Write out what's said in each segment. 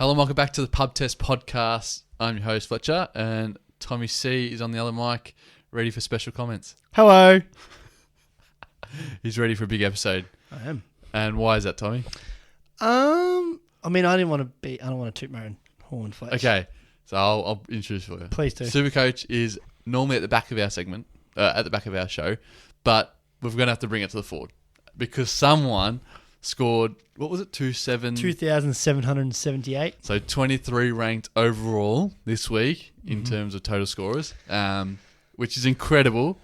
Hello and welcome back to the Pub Test Podcast. I'm your host, Fletcher, and Tommy C is on the other mic, ready for special comments. Hello. He's ready for a big episode. I am. And why is that, Tommy? I don't want to toot my own horn, Fletch. Okay, so I'll introduce for you. Please do. Supercoach is normally at the back of our segment, at the back of our show, but we're going to have to bring it to the forward because someone scored, what was it, 2,778. So 23 ranked overall this week in terms of total scorers, which is incredible.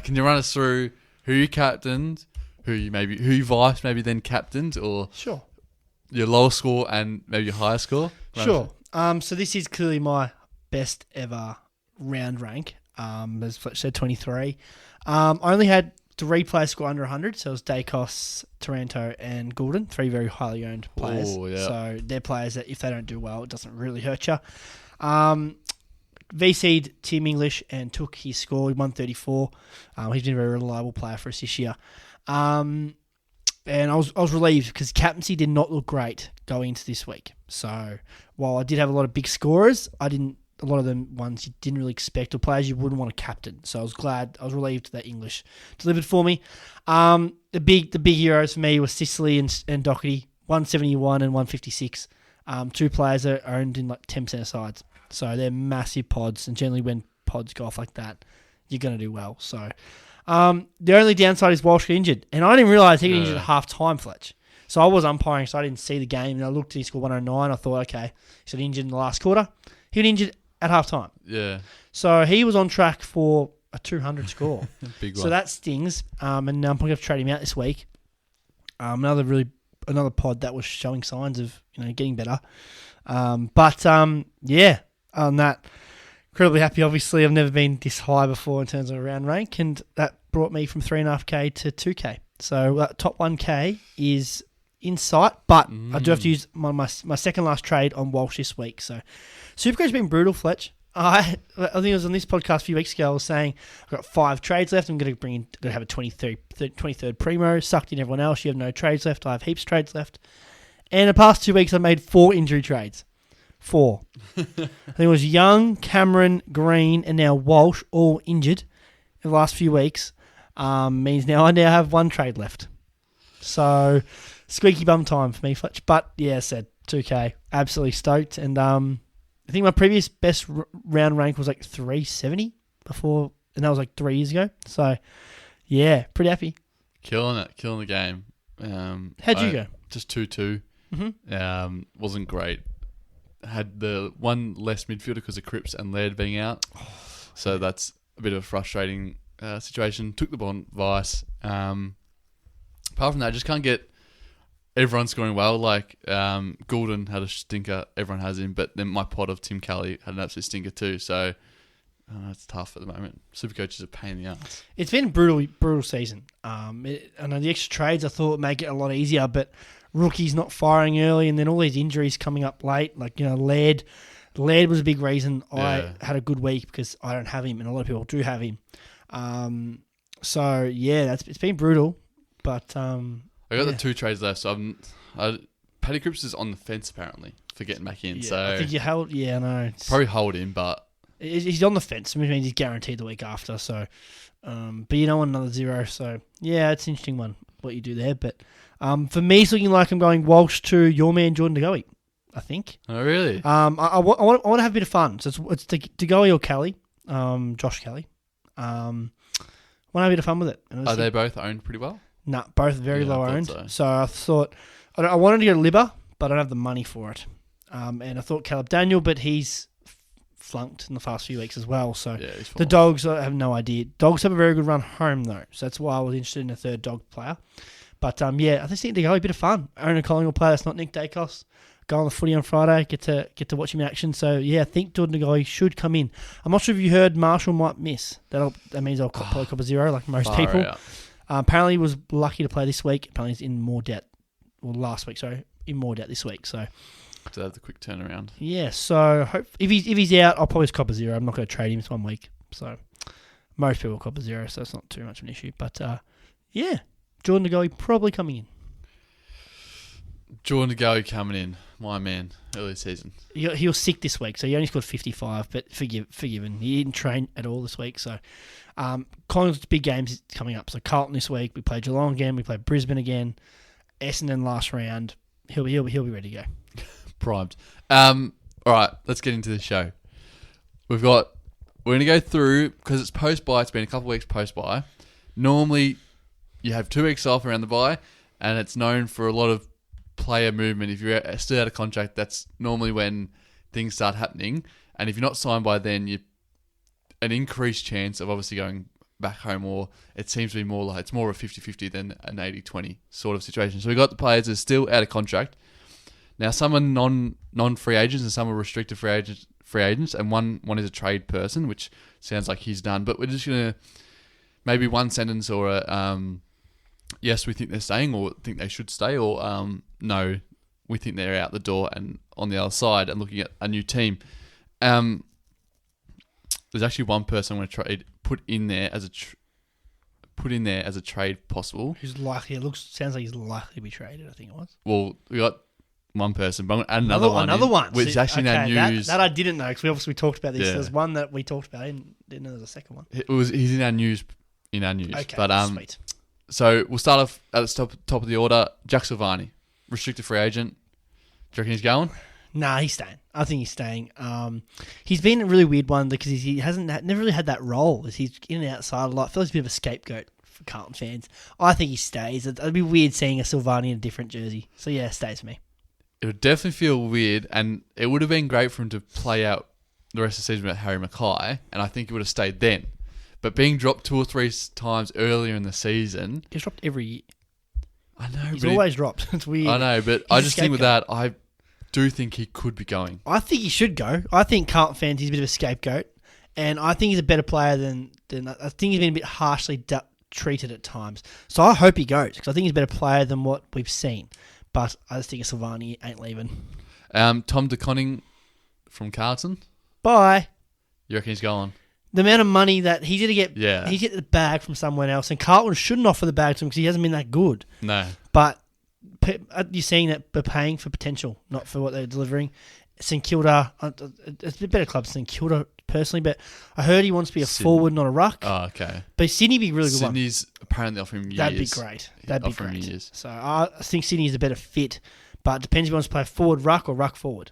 Can you run us through who you captained, who you vice maybe then captained, or Sure. your lowest score and maybe your highest score? Sure. So this is clearly my best ever round rank. As Fletch said, 23. I only had 3 players score under 100, so it was Dacos, Taranto, and Goulden, 3 very highly owned players. Oh, yeah. So they're players that if they don't do well, it doesn't really hurt you. VC'd Tim English and took his score, 134. He's been a very reliable player for us this year. And I was relieved because captaincy did not look great going into this week. So while I did have a lot of big scorers, a lot of them ones you didn't really expect or players you wouldn't want to captain. So I was relieved that English delivered for me. The big heroes for me were Sicily and Doherty, 171 and 156. 2 players are owned in like 10% of sides. So they're massive pods, and generally when pods go off like that, you're going to do well. So the only downside is Walsh got injured, and I didn't realise he got injured at half time, Fletch. So I was umpiring, so I didn't see the game, and I looked at his score 109. I thought, okay, he's got injured in the last quarter. He got injured at half time. Yeah. So he was on track for a 200 score. Big one. So that stings. And I'm probably going to trade him out this week. Another pod that was showing signs of getting better. Yeah. On that, incredibly happy. Obviously, I've never been this high before in terms of a round rank, and that brought me from 3.5k to 2k. So top 1k is in sight, but I do have to use my second last trade on Walsh this week. So Supercoach's been brutal, Fletch. I think it was on this podcast a few weeks ago. I was saying I've got 5 trades left. I'm going to have a 23rd primo, sucked in everyone else. You have no trades left. I have heaps of trades left. And the past 2 weeks, I made 4 injury trades. 4. I think it was Young, Cameron, Green, and now Walsh all injured in the last few weeks. Means I now have 1 trade left. So squeaky bum time for me, Fletch. But yeah, I said 2k, absolutely stoked. And I think my previous best round rank was like 370 before, and that was like 3 years ago. So yeah, pretty happy. Killing the game. How'd you go? Just 2-2. Wasn't great. Had the one less midfielder because of Cripps and Laird being out. So that's a bit of a frustrating situation. Took the ball vice. Apart from that, I just can't get everyone scoring well. Like Goulden had a stinker. Everyone has him. But then my pod of Tim Kelly had an absolute stinker too. So it's tough at the moment. Supercoach is a pain in the ass. It's been a brutal season. I know the extra trades I thought would make it a lot easier, but rookies not firing early, and then all these injuries coming up late. Like, Laird was a big reason I had a good week because I don't have him, and a lot of people do have him. So yeah, it's been brutal. But I got the 2 trades left, so Paddy Cripps is on the fence apparently for getting back in. Yeah, so I think you held. Yeah, I know. Probably hold him, but he's on the fence, which means he's guaranteed the week after. So, but you don't want another 0. So yeah, it's an interesting one what you do there, but. For me, it's looking like I'm going Walsh to your man Jordan DeGoey, I think. Oh, really? I want to have a bit of fun. So it's DeGoey or Kelly, Josh Kelly. Want to have a bit of fun with it. Are they both owned pretty well? No, both very low owned. So I thought I wanted to go Libba, but I don't have the money for it. And I thought Caleb Daniel, but he's flunked in the past few weeks as well. So the Dogs, I have no idea. Dogs have a very good run home though, so that's why I was interested in a third dog player. But I just think they go a bit of fun. Own a Collingwood player that's not Nick Dacos. Go on the footy on Friday. Get to watch him in action. So yeah, I think Jordan DeGoey should come in. I'm not sure if you heard Marshall might miss. That means I'll probably cop a 0 like most people. Apparently he was lucky to play this week. Apparently he's in more debt. Well, last week, sorry, in more debt this week. So to have the quick turnaround. Yeah. So if he's out, I'll probably just cop a 0. I'm not going to trade him. It's 1 week. So most people cop a 0. So it's not too much of an issue. But yeah. Jordan DeGoey probably coming in. Jordan DeGoey coming in. my man, early season. He was sick this week, so he only scored 55, but forgiven. He didn't train at all this week, so Collingwood's big games coming up. So Carlton this week, we play Geelong again, we play Brisbane again, Essendon last round. He'll be ready to go. Primed. All right, let's get into the show. We're going to go through, because it's post-bye, it's been a couple of weeks post-bye. Normally, you have 2 weeks off around the bye, and it's known for a lot of player movement. If you're still out of contract, that's normally when things start happening. And if you're not signed by then, you an increased chance of obviously going back home, or it seems to be more like it's more of a 50-50 than an 80-20 sort of situation. So we've got the players that are still out of contract. Now, some are non-free agents and some are restricted free agents, and one is a trade person, which sounds like he's done. But we're just going to maybe one sentence or a yes, we think they're staying, or think they should stay, or no, we think they're out the door and on the other side and looking at a new team. There's actually one person I'm going to put in there as a trade possible. Who's likely? Sounds like he's likely to be traded. I think it was. Well, we got one person, but another one, which is actually in our news. That I didn't know, because we obviously talked about this. Yeah. There's one that we talked about, and didn't know there was a second one. He's in our news. Okay, but sweet. So we'll start off at the top of the order. Jack Silvani, restricted free agent. Do you reckon he's going? Nah, he's staying. I think he's staying. He's been a really weird one because he never really had that role. He's in and outside a lot. I feel like he's a bit of a scapegoat for Carlton fans. I think he stays. It'd be weird seeing a Silvani in a different jersey. So yeah, stays for me. It would definitely feel weird, and it would have been great for him to play out the rest of the season with Harry Mackay, and I think he would have stayed then. But being dropped 2 or 3 times earlier in the season... He's dropped every year. I know, He's always dropped. It's weird. I know, but I just think with that, I do think he could be going. I think he should go. I think Carlton fans, he's a bit of a scapegoat, and I think he's a better player than I think he's been a bit harshly treated at times. So I hope he goes, because I think he's a better player than what we've seen. But I just think Silvani ain't leaving. Tom DeConning from Carlton. Bye. You reckon he's going? The amount of money that he's going to get, yeah. He's getting the bag from someone else, and Carlton shouldn't offer the bag to him because he hasn't been that good. No. But you're seeing that they're paying for potential, not for what they're delivering. St Kilda, it's a better club than St Kilda personally, but I heard he wants to be a forward, not a ruck. Oh, okay. But Sydney would be a really good one. Sydney's apparently offering him years. That'd be great. That'd be great. Years. So I think Sydney's a better fit, but it depends if he wants to play forward ruck or ruck forward.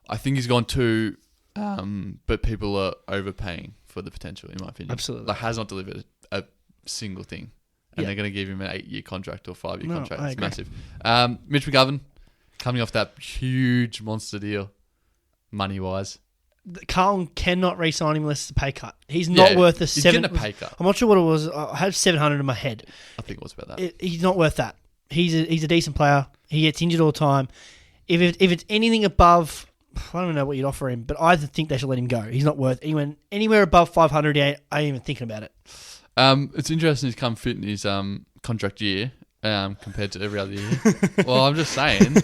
I think he's gone too, but people are overpaying for the potential, in my opinion. Absolutely. Like, has not delivered a single thing. And they're going to give him an 8-year contract or 5-year contract. It's massive. Mitch McGovern, coming off that huge monster deal, money-wise. Carlton cannot re-sign him unless it's a pay cut. He's not worth He's getting a pay cut. I'm not sure what it was. I had 700 in my head. I think it was about that. He's not worth that. He's a decent player. He gets injured all the time. If it's anything above, I don't know what you'd offer him, but I think they should let him go. He's not worth anywhere above 500. I ain't even thinking about it. It's interesting he's come fit in his contract year compared to every other year. Well, I'm just saying,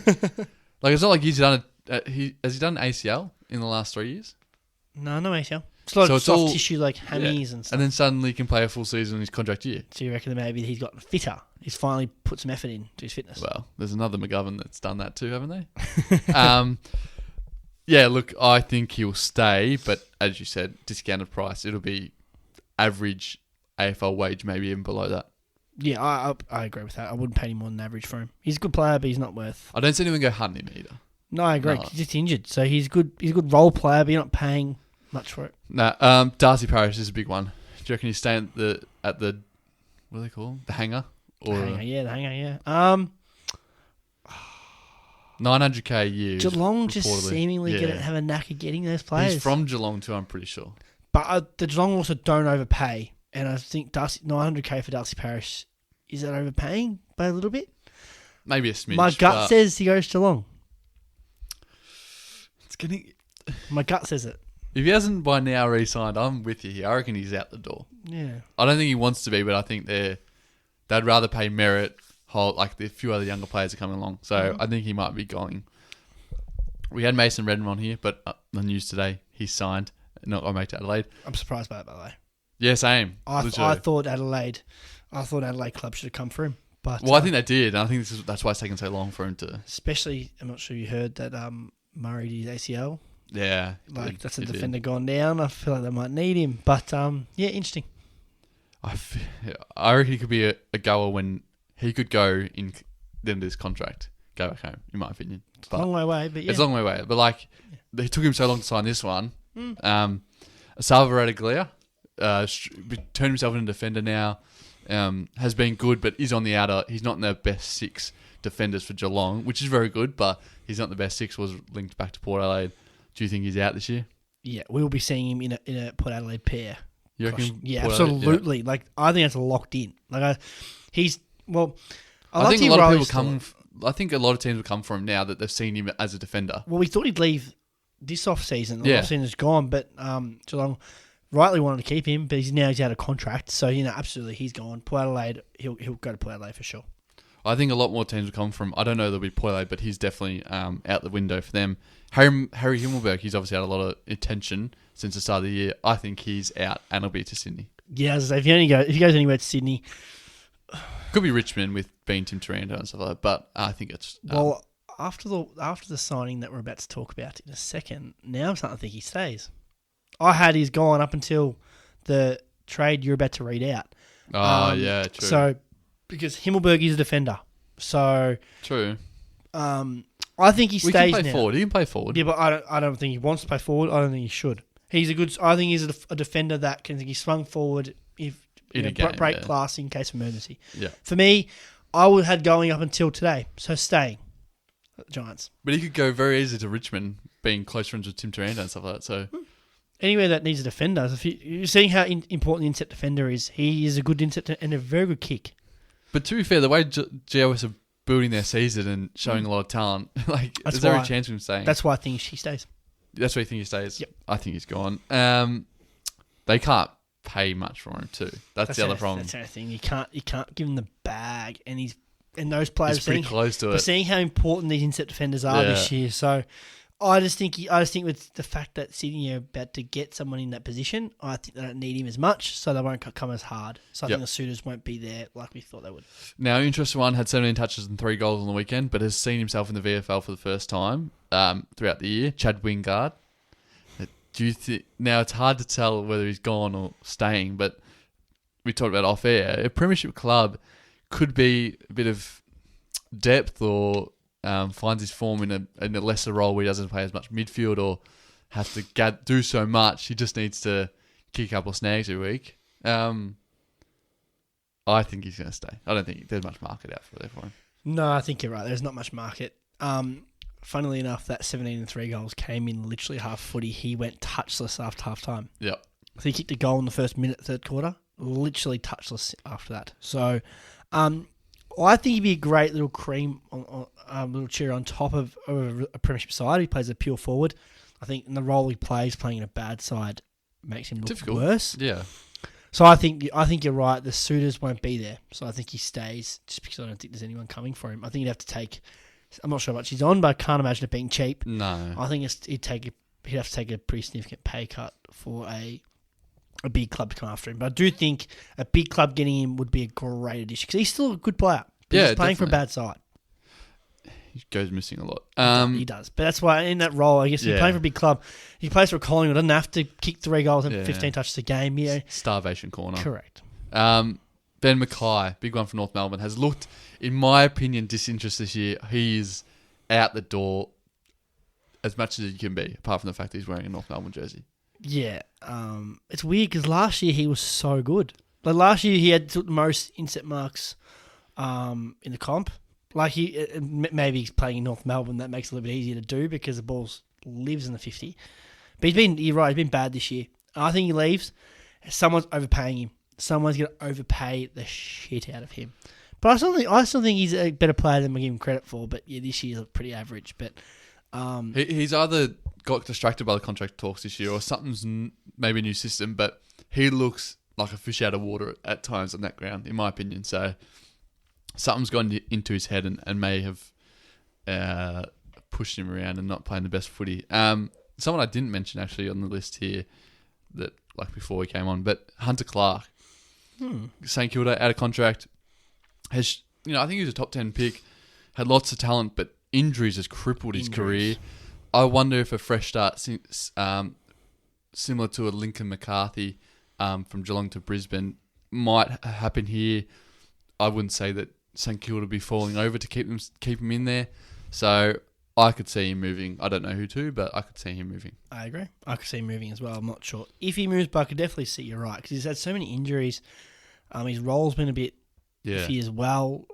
like, it's not like he's done has he done ACL in the last 3 years? No ACL. It's a lot of soft tissue like hammies and stuff. And then suddenly he can play a full season in his contract year. So you reckon that maybe he's gotten fitter? He's finally put some effort into his fitness. Well, there's another McGovern that's done that too, haven't they? Yeah, look, I think he'll stay, but as you said, discounted price. It'll be average AFL wage, maybe even below that. Yeah, I agree with that. I wouldn't pay any more than average for him. He's a good player, but he's not worth... I don't see anyone go hunting him either. No, I agree. No. He's just injured, so he's good. He's a good role player, but you're not paying much for it. No, Darcy Parish is a big one. Do you reckon he's staying at the what do they call the hangar? Or the hangar, yeah. 900k a year. Geelong just seemingly have a knack of getting those players. He's from Geelong too, I'm pretty sure. But the Geelong also don't overpay, and I think 900k for Darcy Parish, is that overpaying by a little bit? Maybe a smidge. My gut says he goes to Geelong. My gut says it. If he hasn't by now re-signed, I'm with you here. I reckon he's out the door. Yeah. I don't think he wants to be, but I think they'd rather pay Merritt, Holt, like the few other younger players are coming along. So I think he might be going. We had Mason Redden on here, but the news today, he's signed. Not got back to Adelaide. I'm surprised by that, by the way. Yeah, same. I thought Adelaide Club should have come for him. But Well, I think they did. And I think that's why it's taken so long for him to. especially, I'm not sure you heard that Murray did his ACL. Yeah. Like that's a defender gone down. I feel like they might need him. But yeah, interesting. I reckon he could be a goer when he could go in the end of this contract, go back home, in my opinion. But, long way away, but yeah. It's a long way away. But like, it took him so long to sign this one. Salva Radaglia turned himself into a defender now. Has been good, but is on the outer. He's not in the best 6 defenders for Geelong, which is very good, but he's not the best 6. Was linked back to Port Adelaide. Do you think he's out this year? Yeah, we'll be seeing him in a Port Adelaide pair. You reckon? Yeah, absolutely. Yeah. Like I think that's locked in. Like he's well. I think a lot of people come. I think a lot of teams will come for him now that they've seen him as a defender. Well, we thought he'd leave this off season. The off season is gone, but Geelong rightly wanted to keep him, but he's out of contract. So absolutely, he's gone. Port Adelaide, he'll go to Port Adelaide for sure. I think a lot more teams will come from. I don't know, there'll be Port Adelaide, but he's definitely out the window for them. Harry Himmelberg, he's obviously had a lot of attention since the start of the year. I think he's out and he'll be to Sydney. Yeah, as I say, if he goes anywhere to Sydney, could be Richmond with being Tim Taranto and stuff like that. But I think it's after the signing that we're about to talk about in a second. Now I'm starting to think he stays. I had his gone up until the trade you're about to read out. Yeah, true. So because Himmelberg is a defender, so true. I think he stays now. He can play forward. He can play forward. Yeah, but I don't think he wants to play forward. I don't think he should. I think he's a defender that can he swung forward if in a game, break glass in case of emergency. Yeah. For me, I would have going up until today, so staying at the Giants. But he could go very easy to Richmond, being close friends with Tim Taranto and stuff like that. So anywhere that needs a defender, if you're seeing how important the inset defender is, he is a good inset and a very good kick. But to be fair, the way GWS are building their season and showing a lot of talent, is there a chance of him staying? That's why I think he stays. That's why you think he stays? Yep. I think he's gone. They can't pay much for him too. That's the other problem. That's the other thing. You can't give him the bag, and those players he's pretty close to it. We're seeing how important these inset defenders are this year. So I just think with the fact that Sydney are about to get someone in that position, I think they don't need him as much, so they won't come as hard. So I think the suitors won't be there like we thought they would. Now, interesting one, had 17 touches and 3 goals on the weekend, but has seen himself in the VFL for the first time throughout the year. Chad Wingard. Do you think now it's hard to tell whether he's gone or staying, but we talked about off air. A premiership club could be a bit of depth or finds his form in a lesser role where he doesn't play as much midfield or have to do so much. He just needs to kick a couple of snags every week. I think he's going to stay. I don't think there's much market out there for him. No, I think you're right. There's not much market. Funnily enough, that 17 and 3 goals came in literally half footy. He went touchless after half time. Yep. So he kicked a goal in the first minute, third quarter. Literally touchless after that. So I think he'd be a great little cream, little cherry on top of a premiership side. He plays a pure forward. I think in the role he plays, playing in a bad side, makes him look worse. Yeah. So I think you're right. The suitors won't be there. So I think he stays just because I don't think there's anyone coming for him. I think he'd have to take. I'm not sure how much he's on, but I can't imagine it being cheap. No. I think he'd have to take a pretty significant pay cut for a big club to come after him. But I do think a big club getting him would be a great addition because he's still a good player. But he's playing for a bad side. He goes missing a lot. He does. But that's why in that role, I guess, if you're playing for a big club, he plays for Collingwood, doesn't have to kick 3 goals and 15 touches a game. Yeah. Starvation corner. Correct. Ben Mackay, big one from North Melbourne, has looked, in my opinion, disinterested this year. He is out the door as much as he can be, apart from the fact that he's wearing a North Melbourne jersey. Yeah. It's weird because last year he was so good. Like last year he had the most inset marks in the comp. Like maybe he's playing in North Melbourne, that makes it a little bit easier to do because the ball lives in the 50. But you're right, he's been bad this year. I think he leaves. Someone's overpaying him. Someone's going to overpay the shit out of him. But I still think he's a better player than we give him credit for. But yeah, this year's pretty average. But he's either got distracted by the contract talks this year, or something's maybe a new system. But he looks like a fish out of water at times on that ground, in my opinion. So something's gone into his head and may have pushed him around and not playing the best footy. Someone I didn't mention actually on the list here, that like before we came on, but Hunter Clark. St Kilda out of contract, has I think he was a top 10 pick, had lots of talent, but injuries has crippled his career. I wonder if a fresh start, similar to a Lincoln McCarthy from Geelong to Brisbane, might happen here. I wouldn't say that St Kilda would be falling over to keep him in there. So I could see him moving. I don't know who to, but I could see him moving. I agree. I could see him moving as well. I'm not sure if he moves, but I could definitely see you're right because he's had so many injuries. His role's been a bit iffy as well.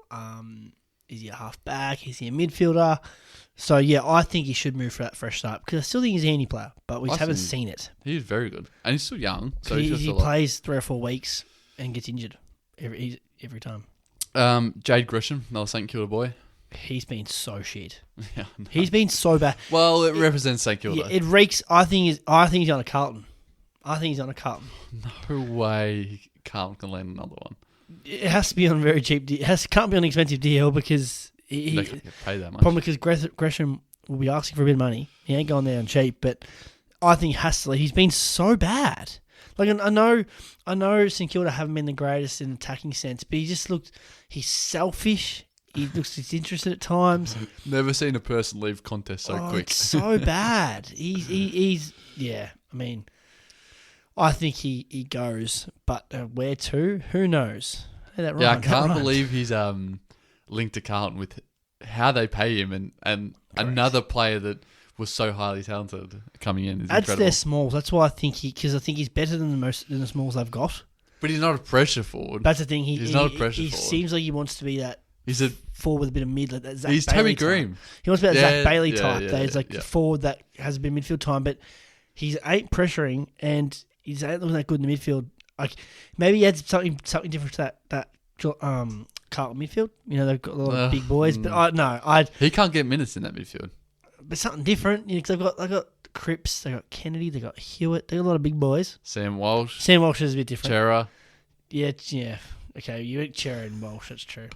Is he a half back? Is he a midfielder? So yeah, I think he should move for that fresh start because I still think he's a handy player, but we haven't seen it. He's very good, and he's still young. So he plays 3 or 4 weeks and gets injured every time. Jade Gresham, another St Kilda boy. He's been so shit. Yeah, no. He's been so bad. Well, it represents St Kilda. Yeah, it reeks. I think he's on a Carlton. No way Carlton can land another one. It has to be on a very cheap deal. Can't be on an expensive deal because they can't get paid that much. Probably because Gresham will be asking for a bit of money. He ain't going there on cheap, but I think he has to leave. He's been so bad. Like I know St Kilda haven't been the greatest in attacking sense, but he's selfish. He looks disinterested at times. Never seen a person leave contest so quick. It's so bad. He's yeah. I mean, I think he goes, but where to? Who knows? Hey, that I can't believe he's linked to Carlton with how they pay him and another player that was so highly talented coming in. That's incredible. Their smalls. That's why I think he's better than the smalls they've got. But he's not a pressure forward. That's the thing. He's not a pressure forward. He seems like he wants to be that. He's a forward with a bit of mid. Like that Zach he's Bailey Toby Green. He wants to be that Zach Bailey type. He's like a forward that has a bit of midfield time, but he ain't pressuring and he's ain't looking that good in the midfield. Like maybe he adds something different to that Carlton midfield. They've got a lot of big boys, but he can't get minutes in that midfield. But something different, because they've got Cripps, they got Kennedy, they got Hewitt, they got a lot of big boys. Sam Walsh is a bit different. Chera. Yeah. Okay, you eat Chera and Walsh. That's true.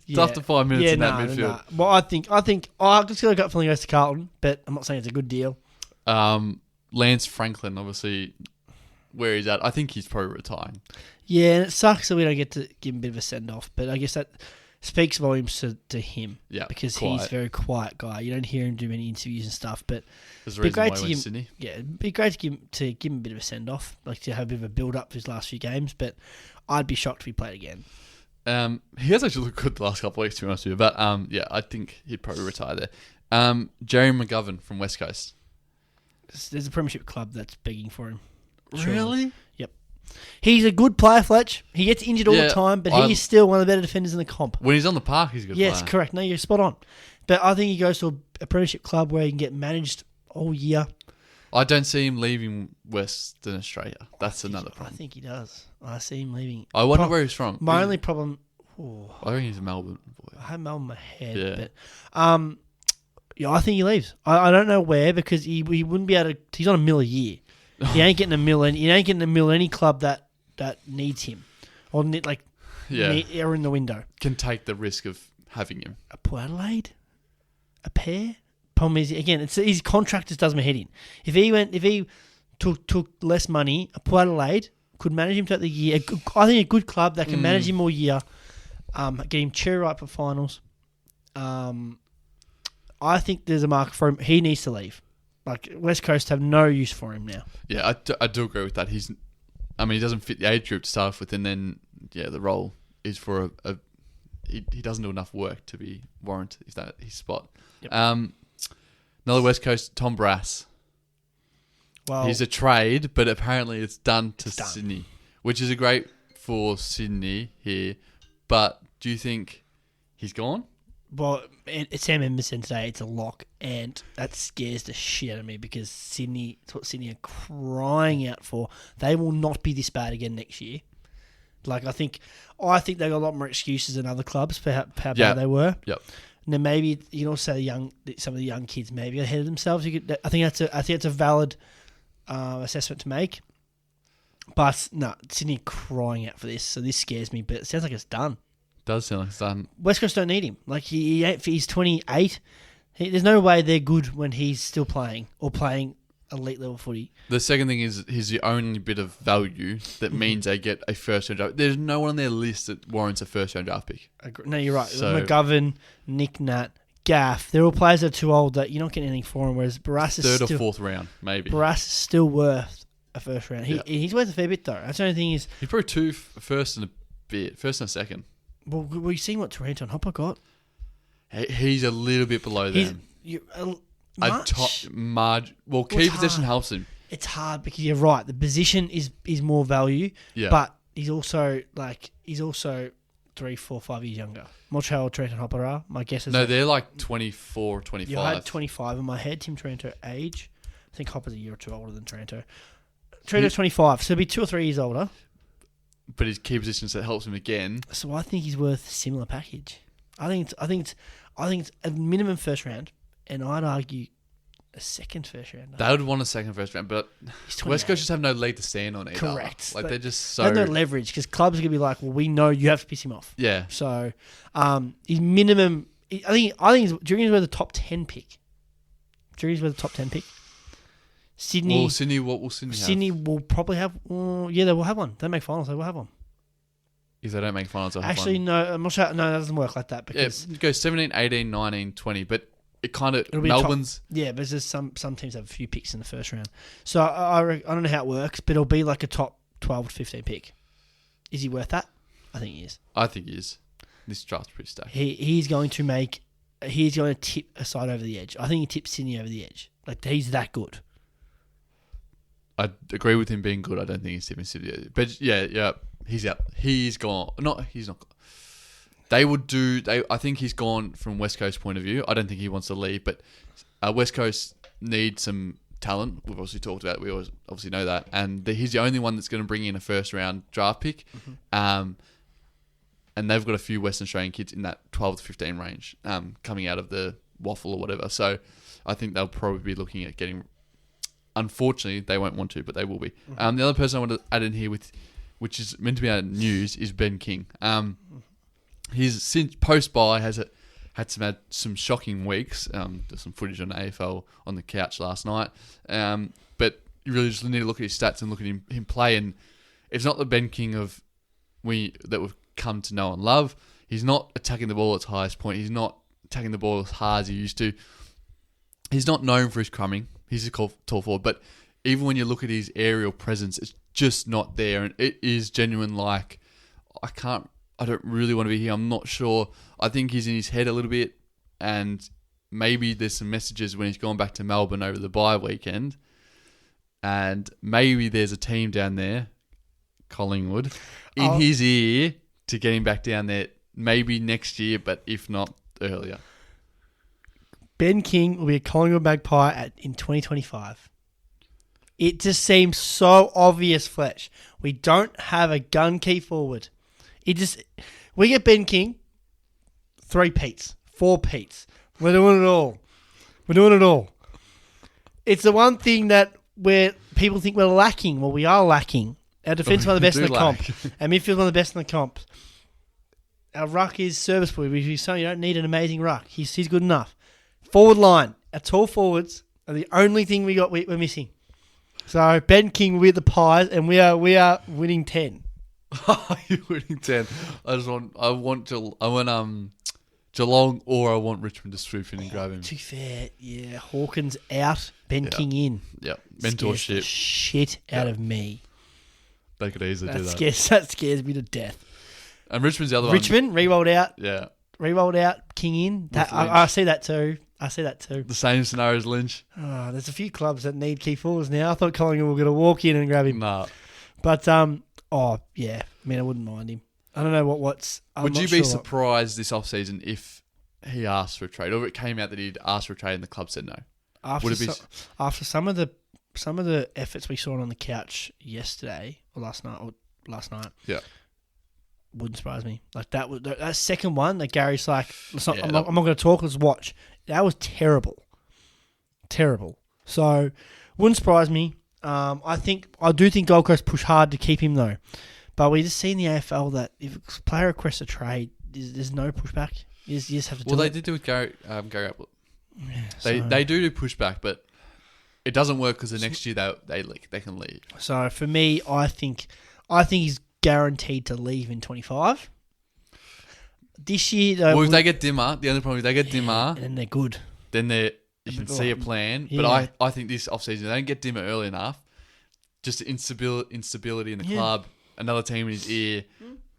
It's after 5 minutes in that midfield. No. Well, I think I just got a gut feeling goes to Carlton, but I'm not saying it's a good deal. Lance Franklin, obviously, where he's at, I think he's probably retiring. Yeah, and it sucks that we don't get to give him a bit of a send off, but I guess that speaks volumes to him. Yeah, because quiet. he's a very quiet guy. You don't hear him do many interviews and stuff, but there's a reason why he went to Sydney. Yeah, it'd be great to give him a bit of a send off, like to have a bit of a build up for his last few games. But I'd be shocked if he played again. He has actually looked good the last couple of weeks, to be honest with you. But I think he'd probably retire there. Jerry McGovern from West Coast. There's a premiership club that's begging for him. Really? Yep. He's a good player, Fletch. He gets injured all the time, but he is still one of the better defenders in the comp. When he's on the park, he's a good player. Yes, correct. No, you're spot on. But I think he goes to a premiership club where he can get managed all year. I don't see him leaving Western Australia. That's another problem. I think he does. I see him leaving. I wonder where he's from. My only problem... I think he's a Melbourne boy. I have Melbourne in my head. But, I think he leaves. I don't know where because he wouldn't be able to... He's on $1 million a year. He ain't getting $1 million. He ain't getting $1 million any club that needs him. Or in the window. Can take the risk of having him. A Port Adelaide? A pair? Problem is, again, his contract just does my head in. If he took less money, a Port Adelaide could manage him throughout the year. I think a good club that can manage him all year, get him cherry ripe for finals. I think there's a market for him. He needs to leave. Like West Coast have no use for him now. Yeah, I do agree with that. He doesn't fit the age group to start with, and then the role is for he doesn't do enough work to be warranted if that his spot. Yep. Another West Coast, Tom Brass. Well, he's a trade, but apparently it's done to Sydney, which is a great for Sydney here. But do you think he's gone? Well, Sam Emerson today, it's a lock, and that scares the shit out of me because it's what Sydney are crying out for. They will not be this bad again next year. Like I think they got a lot more excuses than other clubs for how bad they were. Yep. And then maybe you can also say some of the young kids maybe ahead of themselves. I think that's a valid assessment to make. But no, Sydney are crying out for this, so this scares me. But it sounds like it's done. Does sound like it's done. West Coast don't need him. Like he's 28. There's no way they're good when he's still playing or playing elite level footy. The second thing is he's the only bit of value that means they get a first round draft. There's no one on their list that warrants a first round draft pick. No, you're right. So- McGovern, Nick Nat, Gaff, they're all players that are too old that you're not getting anything for them, whereas Barras is Third still, or fourth round, maybe. Barras is still worth a first round. Yeah. He's worth a fair bit, though. That's the only thing is... He's probably two first and a bit. First and a second. Well, we've seen what Taranto and Hopper got. He's a little bit below them. Well, key it's possession hard. helps him. It's hard because you're right. The position is more value, Yeah. but he's also 3, 4, 5 years younger. I'm not sure how old Taranto and Hopper are. My guess is... No, they're like 24, 25. Yeah, I had 25 in my head. Tim Taranto age. I think Hopper's a year or two older than Taranto. Taranto's 25, so he'll be 2 or 3 years older. But his key positions that helps him again. So I think he's worth a similar package. I think it's a minimum first round, and I'd argue a second first round. They would want a second first round, but He's West 28. Coast just have no leg to stand on either. Correct. Like they're just so... They have no leverage because clubs are going to be like, well, we know you have to piss him off. Yeah. So his minimum... I think Jurgen's worth a top 10 pick. Jurgen's worth a top 10 pick. Sydney... Well, Sydney, what will Sydney have? Sydney will probably have... yeah, they will have one. They make finals, they will have one. If they don't make finals, they'll have Actually, one. no, I'm not sure. No, that doesn't work like that Yeah, because... it goes 17, 18, 19, 20, but it kind of... It'll be Melbourne's... Yeah, but there's some teams have a few picks in the first round. So I don't know how it works, but it'll be like a top 12 to 15 pick. Is he worth that? I think he is. I think he is. This draft's pretty stacked. He's going to tip a side over the edge. I think he tips Sydney over the edge. Like, he's that good. I agree with him being good. I don't think he's tipping Sydney. But yeah, he's out. He's gone. He's not. They would do... I think he's gone from West Coast point of view. I don't think he wants to leave, but West Coast need some talent. We've obviously talked about it. We obviously know that. And he's the only one that's going to bring in a first-round draft pick. Mm-hmm. And they've got a few Western Australian kids in that 12 to 15 range coming out of the waffle or whatever. So I think they'll probably be looking at getting... Unfortunately, they won't want to, but they will be. Mm-hmm. The other person I want to add in here, which is meant to be out news, is Ben King. He's since post-bye had some shocking weeks. There's some footage on AFL on the couch last night. But you really just need to look at his stats and look at him play. And it's not the Ben King that we've come to know and love. He's not attacking the ball at its highest point. He's not attacking the ball as hard as he used to. He's not known for his crumbing. He's a tall forward. But even when you look at his aerial presence, it's just not there. And it is genuine like, I don't really want to be here. I'm not sure. I think he's in his head a little bit. And maybe there's some messages when he's gone back to Melbourne over the bye weekend. And maybe there's a team down there, Collingwood, in his ear to get him back down there maybe next year, but if not, earlier. Ben King will be a Collingwood Magpie in 2025. It just seems so obvious, Fletch. We don't have a gun key forward. We get Ben King, 3 Petes, 4 Petes. We're doing it all. It's the one thing that where people think we're lacking. Well, we are lacking. Our defence is one of the best in the comp. Our midfield is one of the best in the comp. Our ruck is serviceable. You don't need an amazing ruck. He's good enough. Forward line, our tall forwards are the only thing we're missing. So Ben King with the Pies, and we are winning 10. You're winning 10. I want Geelong, or I want Richmond to swoop in and grab him. To be fair, yeah, Hawkins out, Ben King in. Yeah, mentorship. Scares the shit out of me. They could easily do that. That scares me to death. And Richmond's the other one. Richmond re-rolled out. Yeah. Re-rolled out, King in. I see that too. The same scenario as Lynch. Oh, there's a few clubs that need key forwards now. I thought Collingwood were going to walk in and grab him. Nah. But, yeah. I mean, I wouldn't mind him. I don't know what's... Would you be surprised this offseason if he asked for a trade, or if it came out that he'd asked for a trade and the club said no? After some of the efforts we saw on the couch yesterday or last night, yeah, wouldn't surprise me. Like that second one that Gary's like, I'm not going to talk. Let's watch. That was terrible. So wouldn't surprise me. I do think Gold Coast push hard to keep him though, but we just see in the AFL that if a player requests a trade, there's no pushback. You just have to. Well, they did do with Gary Ablett. Yeah, They do pushback, but it doesn't work because the next year they can leave. So for me, I think he's guaranteed to leave in 25. This year, though, Well, if they get Dimmer, the only problem if they get Dimmer, and they're good. then you can see a plan. Yeah. But I think this offseason, they don't get Dimmer early enough. Just the instability in the club, another team in his ear,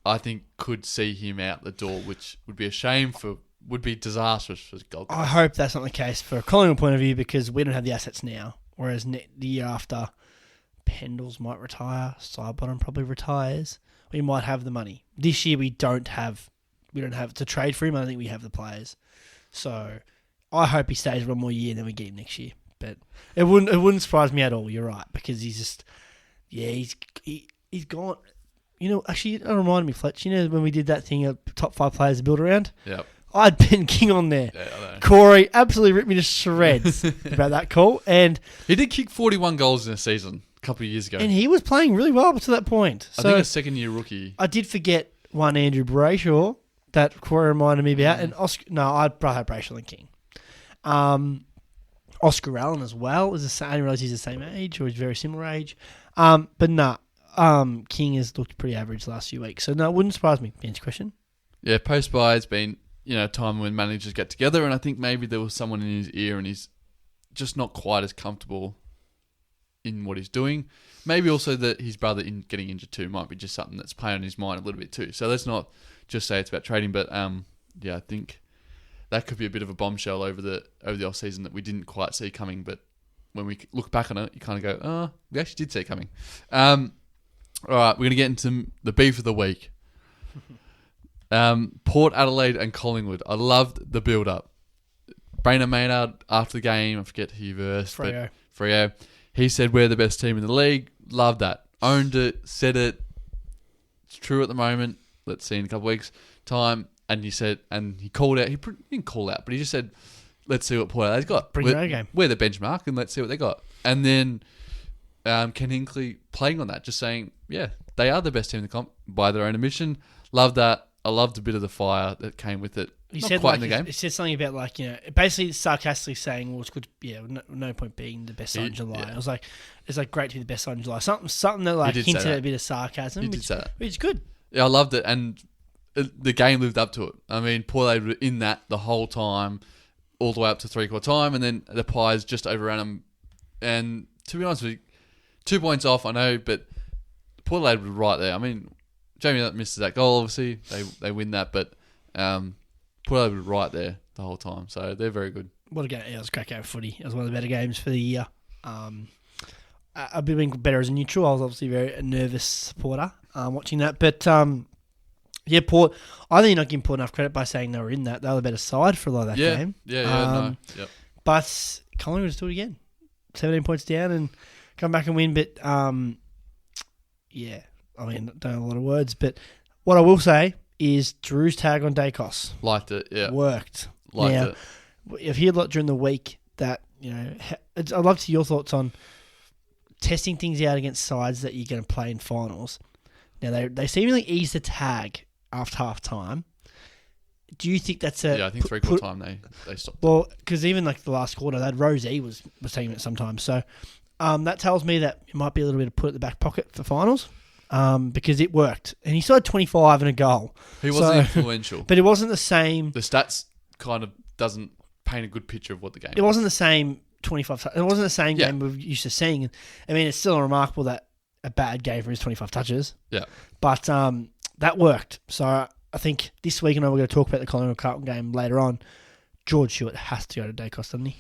I think could see him out the door, which would be a shame would be disastrous for Gold Coast. I hope that's not the case for a Collingwood point of view because we don't have the assets now. Whereas the year after, Pendles might retire, Sidebottom probably retires. We might have the money. This year we don't have to trade for him. I don't think we have the players. So I hope he stays one more year and then we get him next year. But it wouldn't surprise me at all. You're right because he's just he's gone. You know, actually, it reminded me, Fletch. You know when we did that thing of top 5 players to build around. Yep. I had Ben King on there. Yeah, I know. Corey absolutely ripped me to shreds about that call, and He did kick 41 goals in a season a couple of years ago. and he was playing really well up to that point. I So think a second-year rookie. I did forget one Andrew Brayshaw that Corey reminded me about, and Oscar. No, I'd rather have Brayshaw than King. Oscar Allen as well is the same. I didn't realize he's the same age or he's very similar age. But nah, King has looked pretty average the last few weeks. So no, it wouldn't surprise me. Ben's question. Yeah, post-buy has been, a time when managers get together, and I think maybe there was someone in his ear and he's just not quite as comfortable in what he's doing. Maybe also that his brother getting injured too might be just something that's playing on his mind a little bit too. So let's not just say it's about trading, but I think that could be a bit of a bombshell over the off season that we didn't quite see coming. But when we look back on it, you kind of go, "Oh, we actually did see it coming." All right, we're gonna get into the beef of the week. Port Adelaide and Collingwood. I loved the build-up. Brainer Maynard after the game, I forget who he versed, but Freo. He said we're the best team in the league. Loved that. Owned it. Said it. It's true at the moment. Let's see in a couple of weeks' time. And he said, and he called out. He didn't call out, but he just said, "Let's see what Port Adelaide's got. Bring your own game. We're the benchmark, and let's see what they got." And then Ken Hinkley playing on that, just saying, "Yeah, they are the best team in the comp by their own admission." Love that. I loved a bit of the fire that came with it. He Not said quite like, in the game. He said something about basically sarcastically saying, "Well, it's good. Yeah, no point being the best side in July." Yeah. It was like it's great to be the best side in July. Something that like hinted at a bit of sarcasm. He did say that. Which is good. Yeah, I loved it, and the game lived up to it. I mean, Port Adelaide were in that the whole time, all the way up to 3/4 time, and then the Pies just overran them. And to be honest with you, 2 points off, I know, but Port Adelaide were right there. I mean, Jamie misses that goal, obviously. They win that, but Port Adelaide were right there the whole time, so they're very good. What a game. Yeah, it was a great game of footy. It was one of the better games for the year. I've been better as a neutral. I was obviously a nervous supporter watching that. But, Port, I think you're not giving Port enough credit by saying they were in that. They were the better side for a lot of that game. No. Yep. But Collingwood just do it again. 17 points down and come back and win. But, I mean, don't have a lot of words. But what I will say is Drew's tag on Dacos. Liked it, yeah. Worked. Liked it. I've heard a lot during the week that, I'd love to hear your thoughts on testing things out against sides that you're going to play in finals. Now, they seemingly ease the tag after half time. Do you think that's a... Yeah, I think 3/4 time they stopped. Well, because even like the last quarter, that Rosie was taking it sometimes. So that tells me that it might be a little bit of put at the back pocket for finals because it worked. And he still had 25 and a goal. He wasn't influential. But it wasn't the same... The stats kind of doesn't paint a good picture of what the game It wasn't the same 25... It wasn't the same game we're used to seeing. I mean, it's still remarkable that a bad game for his 25 touches. Yeah. But that worked. So I think this week, and we're going to talk about the Collingwood Carlton game later on, George Stewart has to go to Dacos, doesn't he?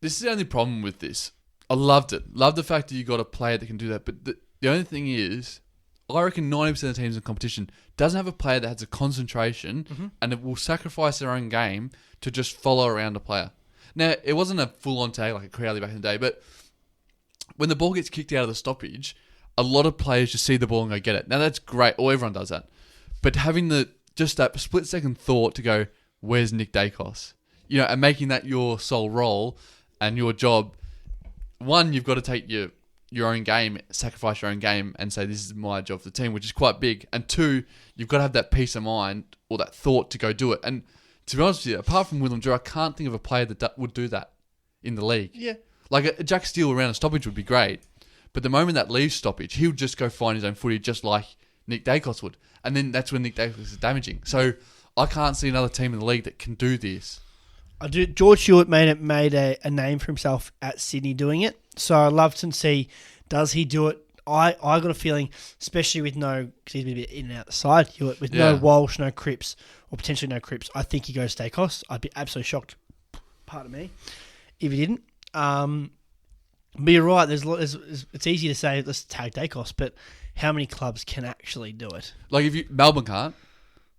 This is the only problem with this. I loved it. Loved the fact that you got a player that can do that. But the only thing is, I reckon 90% of the teams in competition doesn't have a player that has a concentration and it will sacrifice their own game to just follow around a player. Now, it wasn't a full-on tag like a Crowley back in the day, but when the ball gets kicked out of the stoppage, a lot of players just see the ball and go get it. Now, that's great. Everyone does that. But having just that split-second thought to go, where's Nick Dacos? And making that your sole role and your job, one, you've got to take your own game, sacrifice your own game and say, this is my job for the team, which is quite big. And two, you've got to have that peace of mind or that thought to go do it. And to be honest with you, apart from Willem Drew, I can't think of a player that would do that in the league. Yeah. Like a Jack Steele around a stoppage would be great, but the moment that leaves stoppage, he'll just go find his own footy just like Nick Dacos would. And then that's when Nick Dacos is damaging. So I can't see another team in the league that can do this. George Hewitt made a name for himself at Sydney doing it. So I'd love to see, does he do it? I got a feeling, especially with because he's been a bit in and out the side, Hewitt, with no Walsh, no Cripps, or potentially no Cripps, I think he goes Dacos. I'd be absolutely shocked, pardon me, if he didn't. But you're right, it's easy to say, let's tag Dacos, but how many clubs can actually do it? Like Melbourne can't.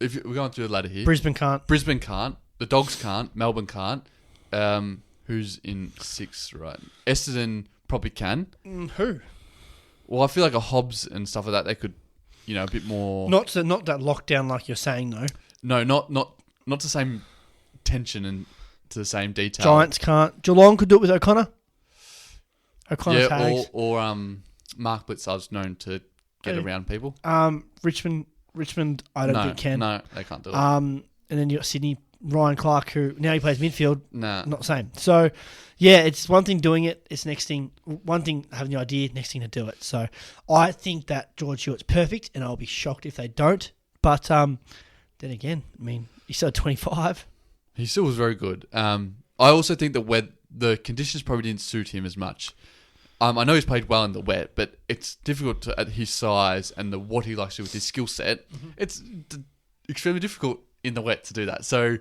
We're going through the ladder here. Brisbane can't. The Dogs can't. Melbourne can't. Who's in 6th, right? Essendon probably can. Who? Well, I feel like a Hobbs and stuff like that, they could, a bit more... Not that lockdown like you're saying, though. No, not the same tension and to the same detail. Giants can't. Geelong could do it with O'Connor. O'Connor tags. Or Mark Blitzard's known to get around people. Richmond, I don't think can. No, they can't do it. And then you got Sydney, Ryan Clark, who now he plays midfield. Nah. Not the same. So, yeah, it's one thing doing it. It's next thing. One thing having the idea. Next thing to do it. So, I think that George Hewitt's perfect, and I'll be shocked if they don't. But then again, I mean, he's still 25. He still was very good. I also think that the conditions probably didn't suit him as much. I know he's played well in the wet, but it's difficult at his size and what he likes to do with his skill set. Mm-hmm. It's extremely difficult in the wet to do that. So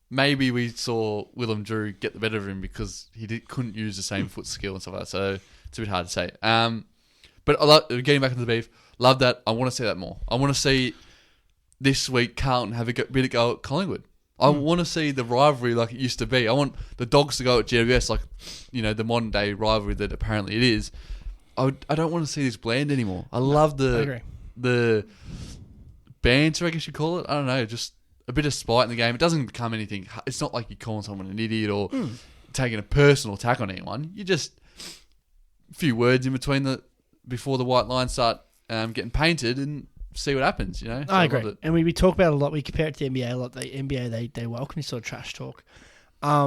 maybe we saw Willem Drew get the better of him because he couldn't use the same foot skill and stuff like that. So it's a bit hard to say. But getting back into the beef, love that. I want to see that more. I want to see this week Carlton have a bit of go at Collingwood. I want to see the rivalry like it used to be. I want the Dogs to go at GWS like, the modern day rivalry that apparently it is. I don't want to see this bland anymore. I love the banter, I guess you call it. I don't know, just a bit of spite in the game. It doesn't become anything. It's not like you're calling someone an idiot or taking a personal attack on anyone. You just a few words in between before the white lines start getting painted and see what happens, So I agree. And we talk about it a lot. We compare it to the NBA a lot. The NBA, they welcome this sort of trash talk. I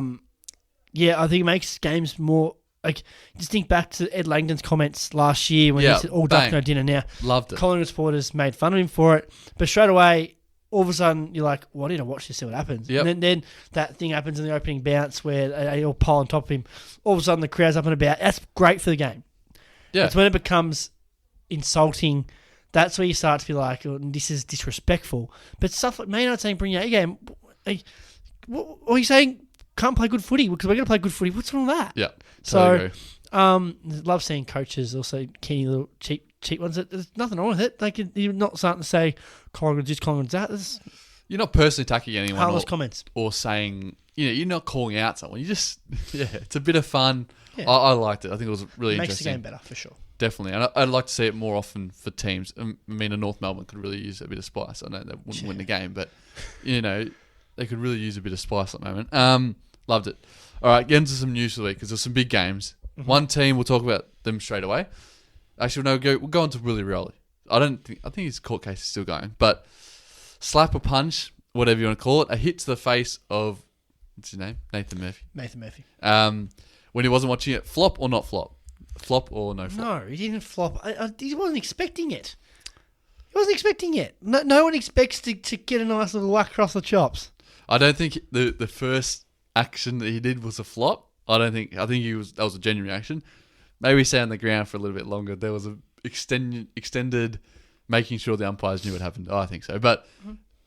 think it makes games more... Like, just think back to Ed Langdon's comments last year when he said, all duck, no dinner now. Loved it. Collingwood supporters made fun of him for it. But straight away, all of a sudden, you're like, well, I need to watch this, see what happens. Yep. And then that thing happens in the opening bounce where they all pile on top of him. All of a sudden, the crowd's up and about. That's great for the game. Yeah. It's when it becomes insulting. That's where you start to be like, oh, this is disrespectful. But stuff like Maynard saying, bring your A game. Like, what are you saying? Can't play good footy because we're going to play good footy. What's wrong with that? Yeah. Totally love seeing coaches also kenny little cheap ones. There's nothing wrong with it. You're not starting to say Collingwood's this, Collingwood's that. You're not personally attacking anyone. Harmless comments. Or saying, you're not calling out someone. You just, it's a bit of fun. Yeah. I liked it. I think it was really interesting. Makes the game better for sure. Definitely. And I'd like to see it more often for teams. I mean, North Melbourne could really use a bit of spice. I know they wouldn't win the game, but, they could really use a bit of spice at the moment. Loved it. All right, get into some news for the week because there's some big games. Mm-hmm. One team, we'll talk about them straight away. Actually, no, we'll go on to Willie Rioli. I think his court case is still going, but slap or punch, whatever you want to call it, a hit to the face of, what's his name? Nathan Murphy. When he wasn't watching it, flop or not flop? Flop or no flop? No, he didn't flop. He wasn't expecting it. No one expects to get a nice little whack across the chops. I don't think the first action that he did was a flop. I think that was a genuine reaction. Maybe stay on the ground for a little bit longer. There was a extended making sure the umpires knew what happened. I think so. But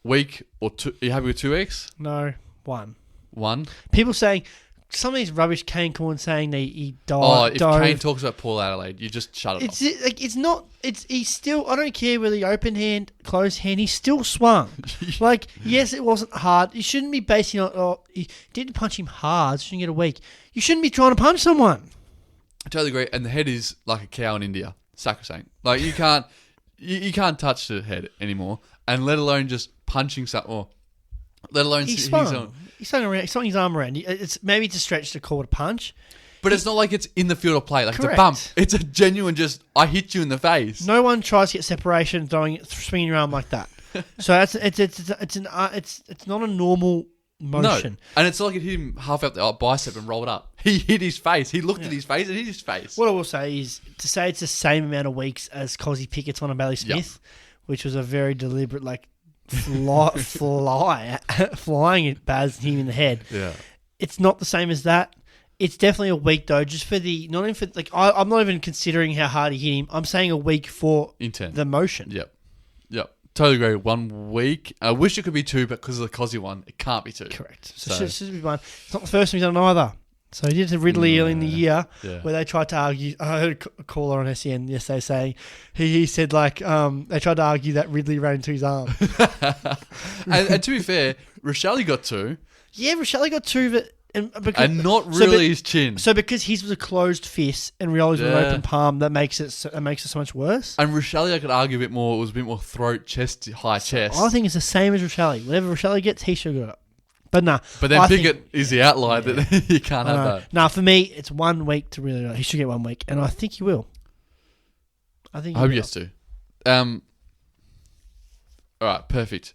week or two, are you happy with 2 weeks? No, one. One? People saying, some of these rubbish Kane calling saying that he died. Oh, if Kane talks about Paul Adelaide, you just shut it off. He's still, I don't care whether he open hand, closed hand, he still swung. Yes, it wasn't hard. You shouldn't be basing on, he didn't punch him hard, so you shouldn't get a week. You shouldn't be trying to punch someone. I totally agree. And the head is like a cow in India. Sacrosanct. Like, you can't touch the head anymore, and let alone just punching something, or let alone... He swung his arm around. Maybe it's a stretch to call it a punch. But it's not like it's in the field of play. Like, correct. It's a bump. It's a genuine I hit you in the face. No one tries to get separation swinging your arm like that. So it's not a normal motion. No. And it's like it hit him half out the bicep and rolled up. He hit his face. He looked at his face and hit his face. What I will say is, to say it's the same amount of weeks as Cozzy Pickett's one on Bailey Smith, which was a very deliberate, flying at Baz him in the head. Yeah. It's not the same as that. It's definitely a week though, just for I'm not even considering how hard he hit him. I'm saying a week for the motion. Yep. Totally agree. 1 week. I wish it could be 2, but because of the Cozzy one, it can't be 2. Correct. So it should be 1. It's not the first time he's done it either. So he did it to Ridley early in the year, where they tried to argue. I heard a caller on SEN yesterday saying he said they tried to argue that Ridley ran into his arm. and to be fair, Rochelle got 2. Yeah, Rochelle got 2, but and not really his chin. So because his was a closed fist and Rioli's was an open palm, that makes it so much worse. And Rochelle, I could argue a bit more. It was a bit more throat, chest, high chest. I think it's the same as Rochelle. Whatever Rochelle gets, he should have got it. But nah. But then Pickett is the outlier that you can't have that. Nah, for me, it's 1 week to really. He should get 1 week, and I think he will. I hope he gets to. All right, perfect.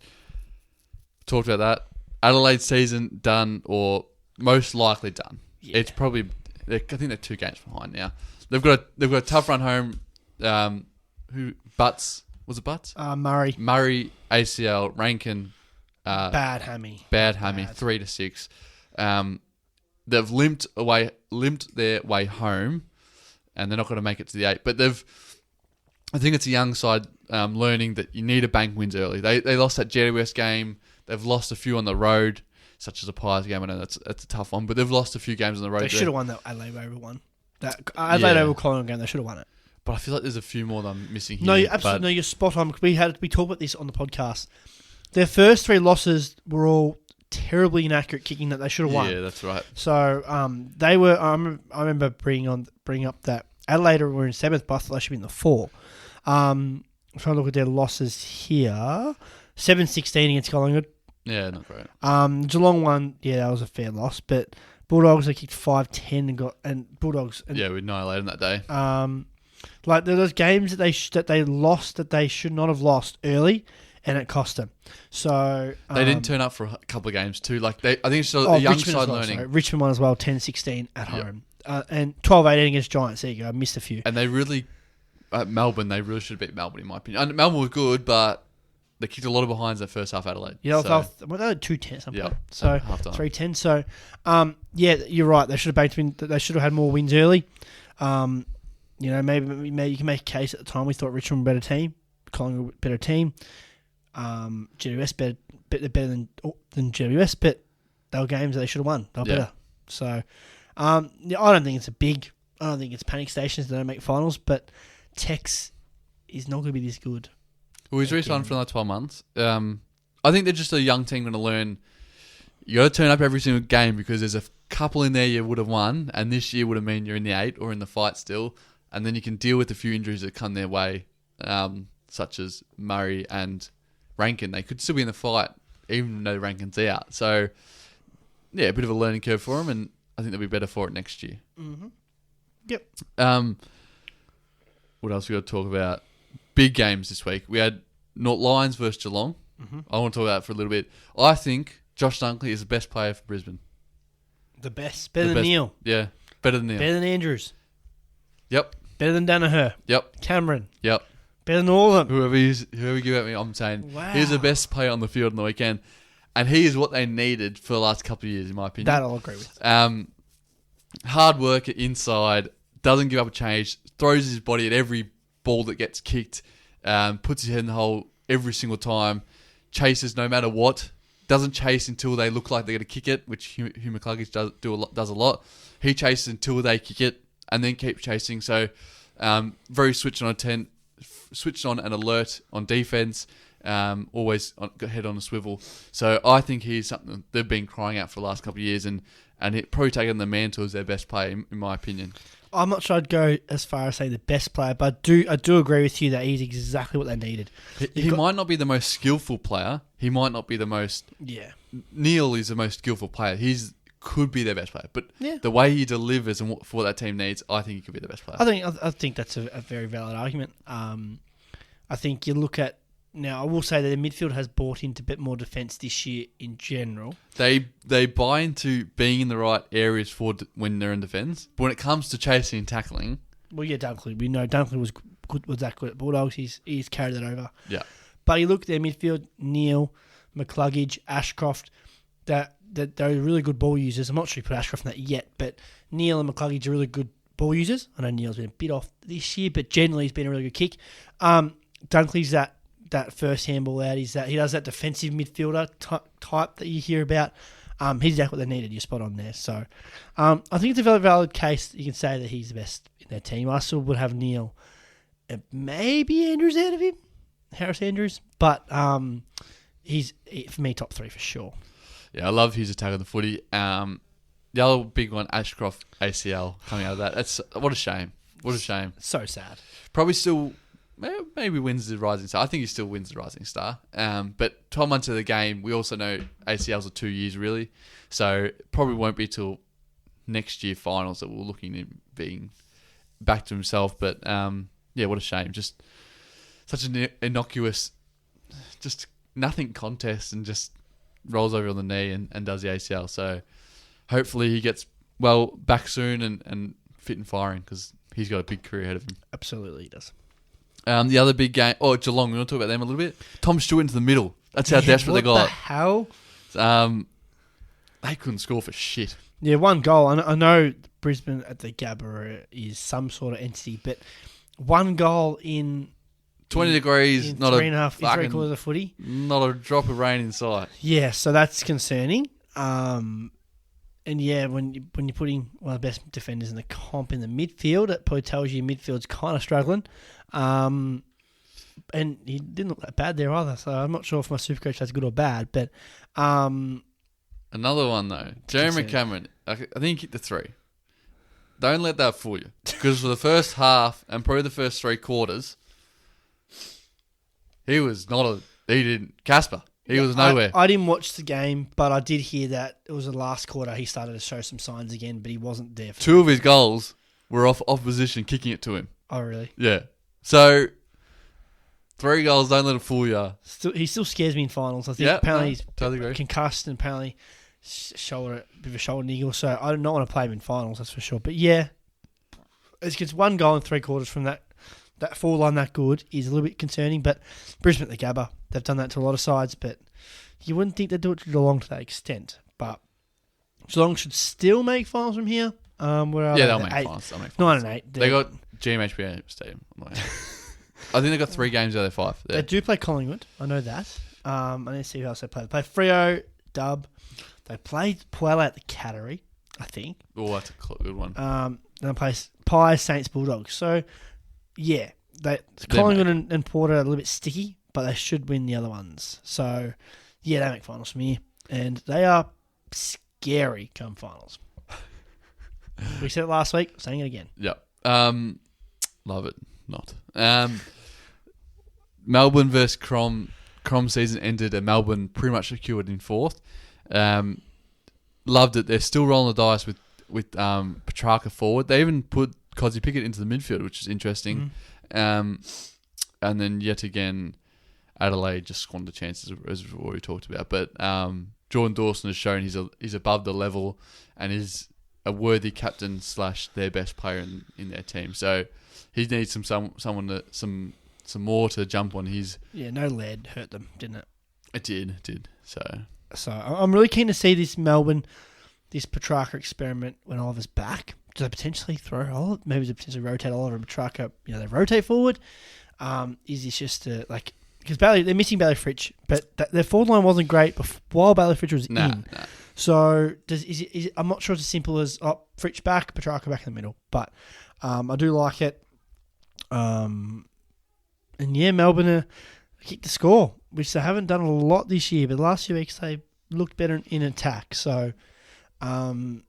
Talked about that. Adelaide season done, or most likely done. Yeah. It's probably. I think they're 2 games behind now. They've got a tough run home. Butts was it Butts? Murray, ACL, Rankin. Bad hammy. 3-6. They've limped their way home, and they're not going to make it to the 8. But I think it's a young side learning that you need to bank wins early. They lost that GWS game. They've lost a few on the road, such as a Pies game. I know that's a tough one, but they've lost a few games on the road. They should have won that Adelaide Oval one. That Adelaide Oval Collingwood game, they should have won it. But I feel like there's a few more that I'm missing here. No, you're spot on. We talked about this on the podcast. Their first 3 losses were all terribly inaccurate kicking that they should have won. Yeah, that's right. So they were. I remember bringing up that Adelaide were in 7th, but I thought they should be in the 4. I'm trying to look at their losses here. 7-16 against Collingwood. Yeah, not great. Geelong one, that was a fair loss, but Bulldogs they kicked 5-10 and Bulldogs. And, we annihilated them that day. There were those games that they lost that they should not have lost early, and it cost them. So they didn't turn up for a couple of games too. I think it's still a young Richmond side learning. Richmond won as well, 10-16 at home, and 12-18 against Giants. There you go. I missed a few. And they really, at Melbourne, they really should have beat Melbourne in my opinion. And Melbourne was good, but they kicked a lot of behinds that first half Adelaide. Yeah, they were 2-10 something. Yeah, so 3-10. So you're right. They should have banked. They should have had more wins early. Maybe you can make a case at the time we thought Richmond were a better team, Collingwood a better team. GWS better than GWS, but they were games that they should have won. They were better. So, I don't think it's panic stations that don't make finals, but Tex is not going to be this good. Well, he's re-signed for another 12 months. I think they're just a young team going to learn. You got to turn up every single game because there's a couple in there you would have won, and this year would have mean you're in the 8 or in the fight still, and then you can deal with a few injuries that come their way, such as Murray and Rankin. They could still be in the fight, even though Rankin's out. So, a bit of a learning curve for them, and I think they'll be better for it next year. Mm-hmm. Yep. What else we got to talk about? Big games this week. We had North Lions versus Geelong. Mm-hmm. I want to talk about that for a little bit. I think Josh Dunkley is the best player for Brisbane. The best. Better than Neil. Yeah, better than Neil. Better than Andrews. Yep. Better than Danaher. Yep. Cameron. Yep. Better than all of them. Whoever you give at me, I'm saying he's the best player on the field on the weekend. And he is what they needed for the last couple of years, in my opinion. That I'll agree with. Hard work inside, doesn't give up a change, throws his body at every ball that gets kicked, puts his head in the hole every single time, chases no matter what, doesn't chase until they look like they're going to kick it, which Hugh McCluggage does a lot. He chases until they kick it and then keeps chasing. So very switched on and alert on defense. Always got head on a swivel. So I think he's something they've been crying out for the last couple of years, and it probably taken the mantle as their best player, in my opinion. I'm not sure I'd go as far as say the best player, but I do agree with you that he's exactly what they needed. He might not be the most skillful player. He might not be the most... Yeah. Neil is the most skillful player. Could be their best player, but the way he delivers and for what that team needs, I think he could be the best player. I think that's a very valid argument. I think you look at Now, I will say that the midfield has bought into a bit more defence this year in general. They buy into being in the right areas for when they're in defence. But when it comes to chasing and tackling... Well, yeah, Dunkley. We know Dunkley was that good at Bulldogs. He's carried that over. Yeah. But you look at their midfield, Neil, McCluggage, Ashcroft, they're really good ball users. I'm not sure you put Ashcroft in that yet, but Neil and McCluggage are really good ball users. I know Neil's been a bit off this year, but generally he's been a really good kick. Dunkley's that first handball out. He does that defensive midfielder type that you hear about. He's exactly what they needed. You're spot on there. So I think it's a very valid case. You can say that he's the best in their team. I still would have Neil, maybe Andrews out of him, Harris Andrews, but he's for me top 3 for sure. Yeah, I love his attack of the footy. The other big one, Ashcroft ACL coming out of that. That's what a shame. What a shame. So sad. Probably still maybe wins the Rising Star. I think he still wins the Rising Star. But 12 months of the game, we also know ACLs are 2 years really, so probably won't be till next year finals that we're looking at being back to himself. But yeah, what a shame. Just such an innocuous, just nothing contest, and just rolls over on the knee and does the ACL. So hopefully he gets back soon and fit and firing, because he's got a big career ahead of him. Absolutely, he does. The other big game, Geelong, we want to talk about them a little bit. Tom Stewart into the middle. That's how desperate they got. What the hell? They couldn't score for shit. Yeah, one goal. I know Brisbane at the Gabba is some sort of entity, but one goal in 20 degrees, in not three and a half, in 3/4 of footy. Not a drop of rain in sight. Yeah, so that's concerning. And yeah, when you're putting one of the best defenders in the comp in the midfield, it probably tells you midfield's kind of struggling. And he didn't look that bad there either, so I'm not sure if my Supercoach that's good or bad. But another one though, Jeremy Cameron. I think he kicked the 3. Don't let that fool you, because for the first half and probably the first 3 quarters, he was not Casper. He was nowhere. I didn't watch the game, but I did hear that it was the last quarter he started to show some signs again, but he wasn't there. 2 of his goals were off opposition kicking it to him. Oh, really? Yeah. So 3 goals, don't let it fool you. He still scares me in finals. I think apparently he's totally agree. Concussed and apparently a bit of a shoulder niggle, so I do not want to play him in finals, that's for sure. But yeah, it's 1 goal in 3 quarters from that forward line that good is a little bit concerning. But Brisbane at the Gabba, they've done that to a lot of sides, but you wouldn't think they'd do it to Geelong to that extent. But Geelong should still make finals from here. They'll make finals. 9 and 8. They got GMHBA Stadium. I think they got 3 games out of their 5. They do play Collingwood. I know that. I need to see who else they play. They play Freo, Dub. They played Puella at the Cattery, I think. Oh, that's a good one. Then they play Pies, Saints, Bulldogs. So, yeah, Collingwood and Porter are a little bit sticky, but they should win the other ones. So, yeah, they make finals from here. And they are scary come finals. We said it last week, saying it again. Yep. Love it. Not. Melbourne versus Crom season ended and Melbourne pretty much secured in 4th. Loved it. They're still rolling the dice with Petrarca forward. They even put Cozzy Pickett into the midfield, which is interesting. And then yet again, Adelaide just squandered chances, as we've already talked about. But Jordan Dawson has shown he's above the level and is a worthy captain / their best player in their team. So he needs some more to jump on his. Yeah, no lead hurt them, didn't it? It did. So I'm really keen to see this Petrarca experiment when Oliver's back. Do they potentially throw Oliver? Maybe they potentially rotate Oliver and Petrarca. They rotate forward. Is this just because they're missing Bailey Fritsch, but their forward line wasn't great while Bailey Fritsch was in. Nah. So is it, I'm not sure it's as simple as Fritsch back, Petrarca back in the middle, but I do like it. And yeah, Melbourne kicked the score, which they haven't done a lot this year, but the last few weeks they looked better in attack. So, I'm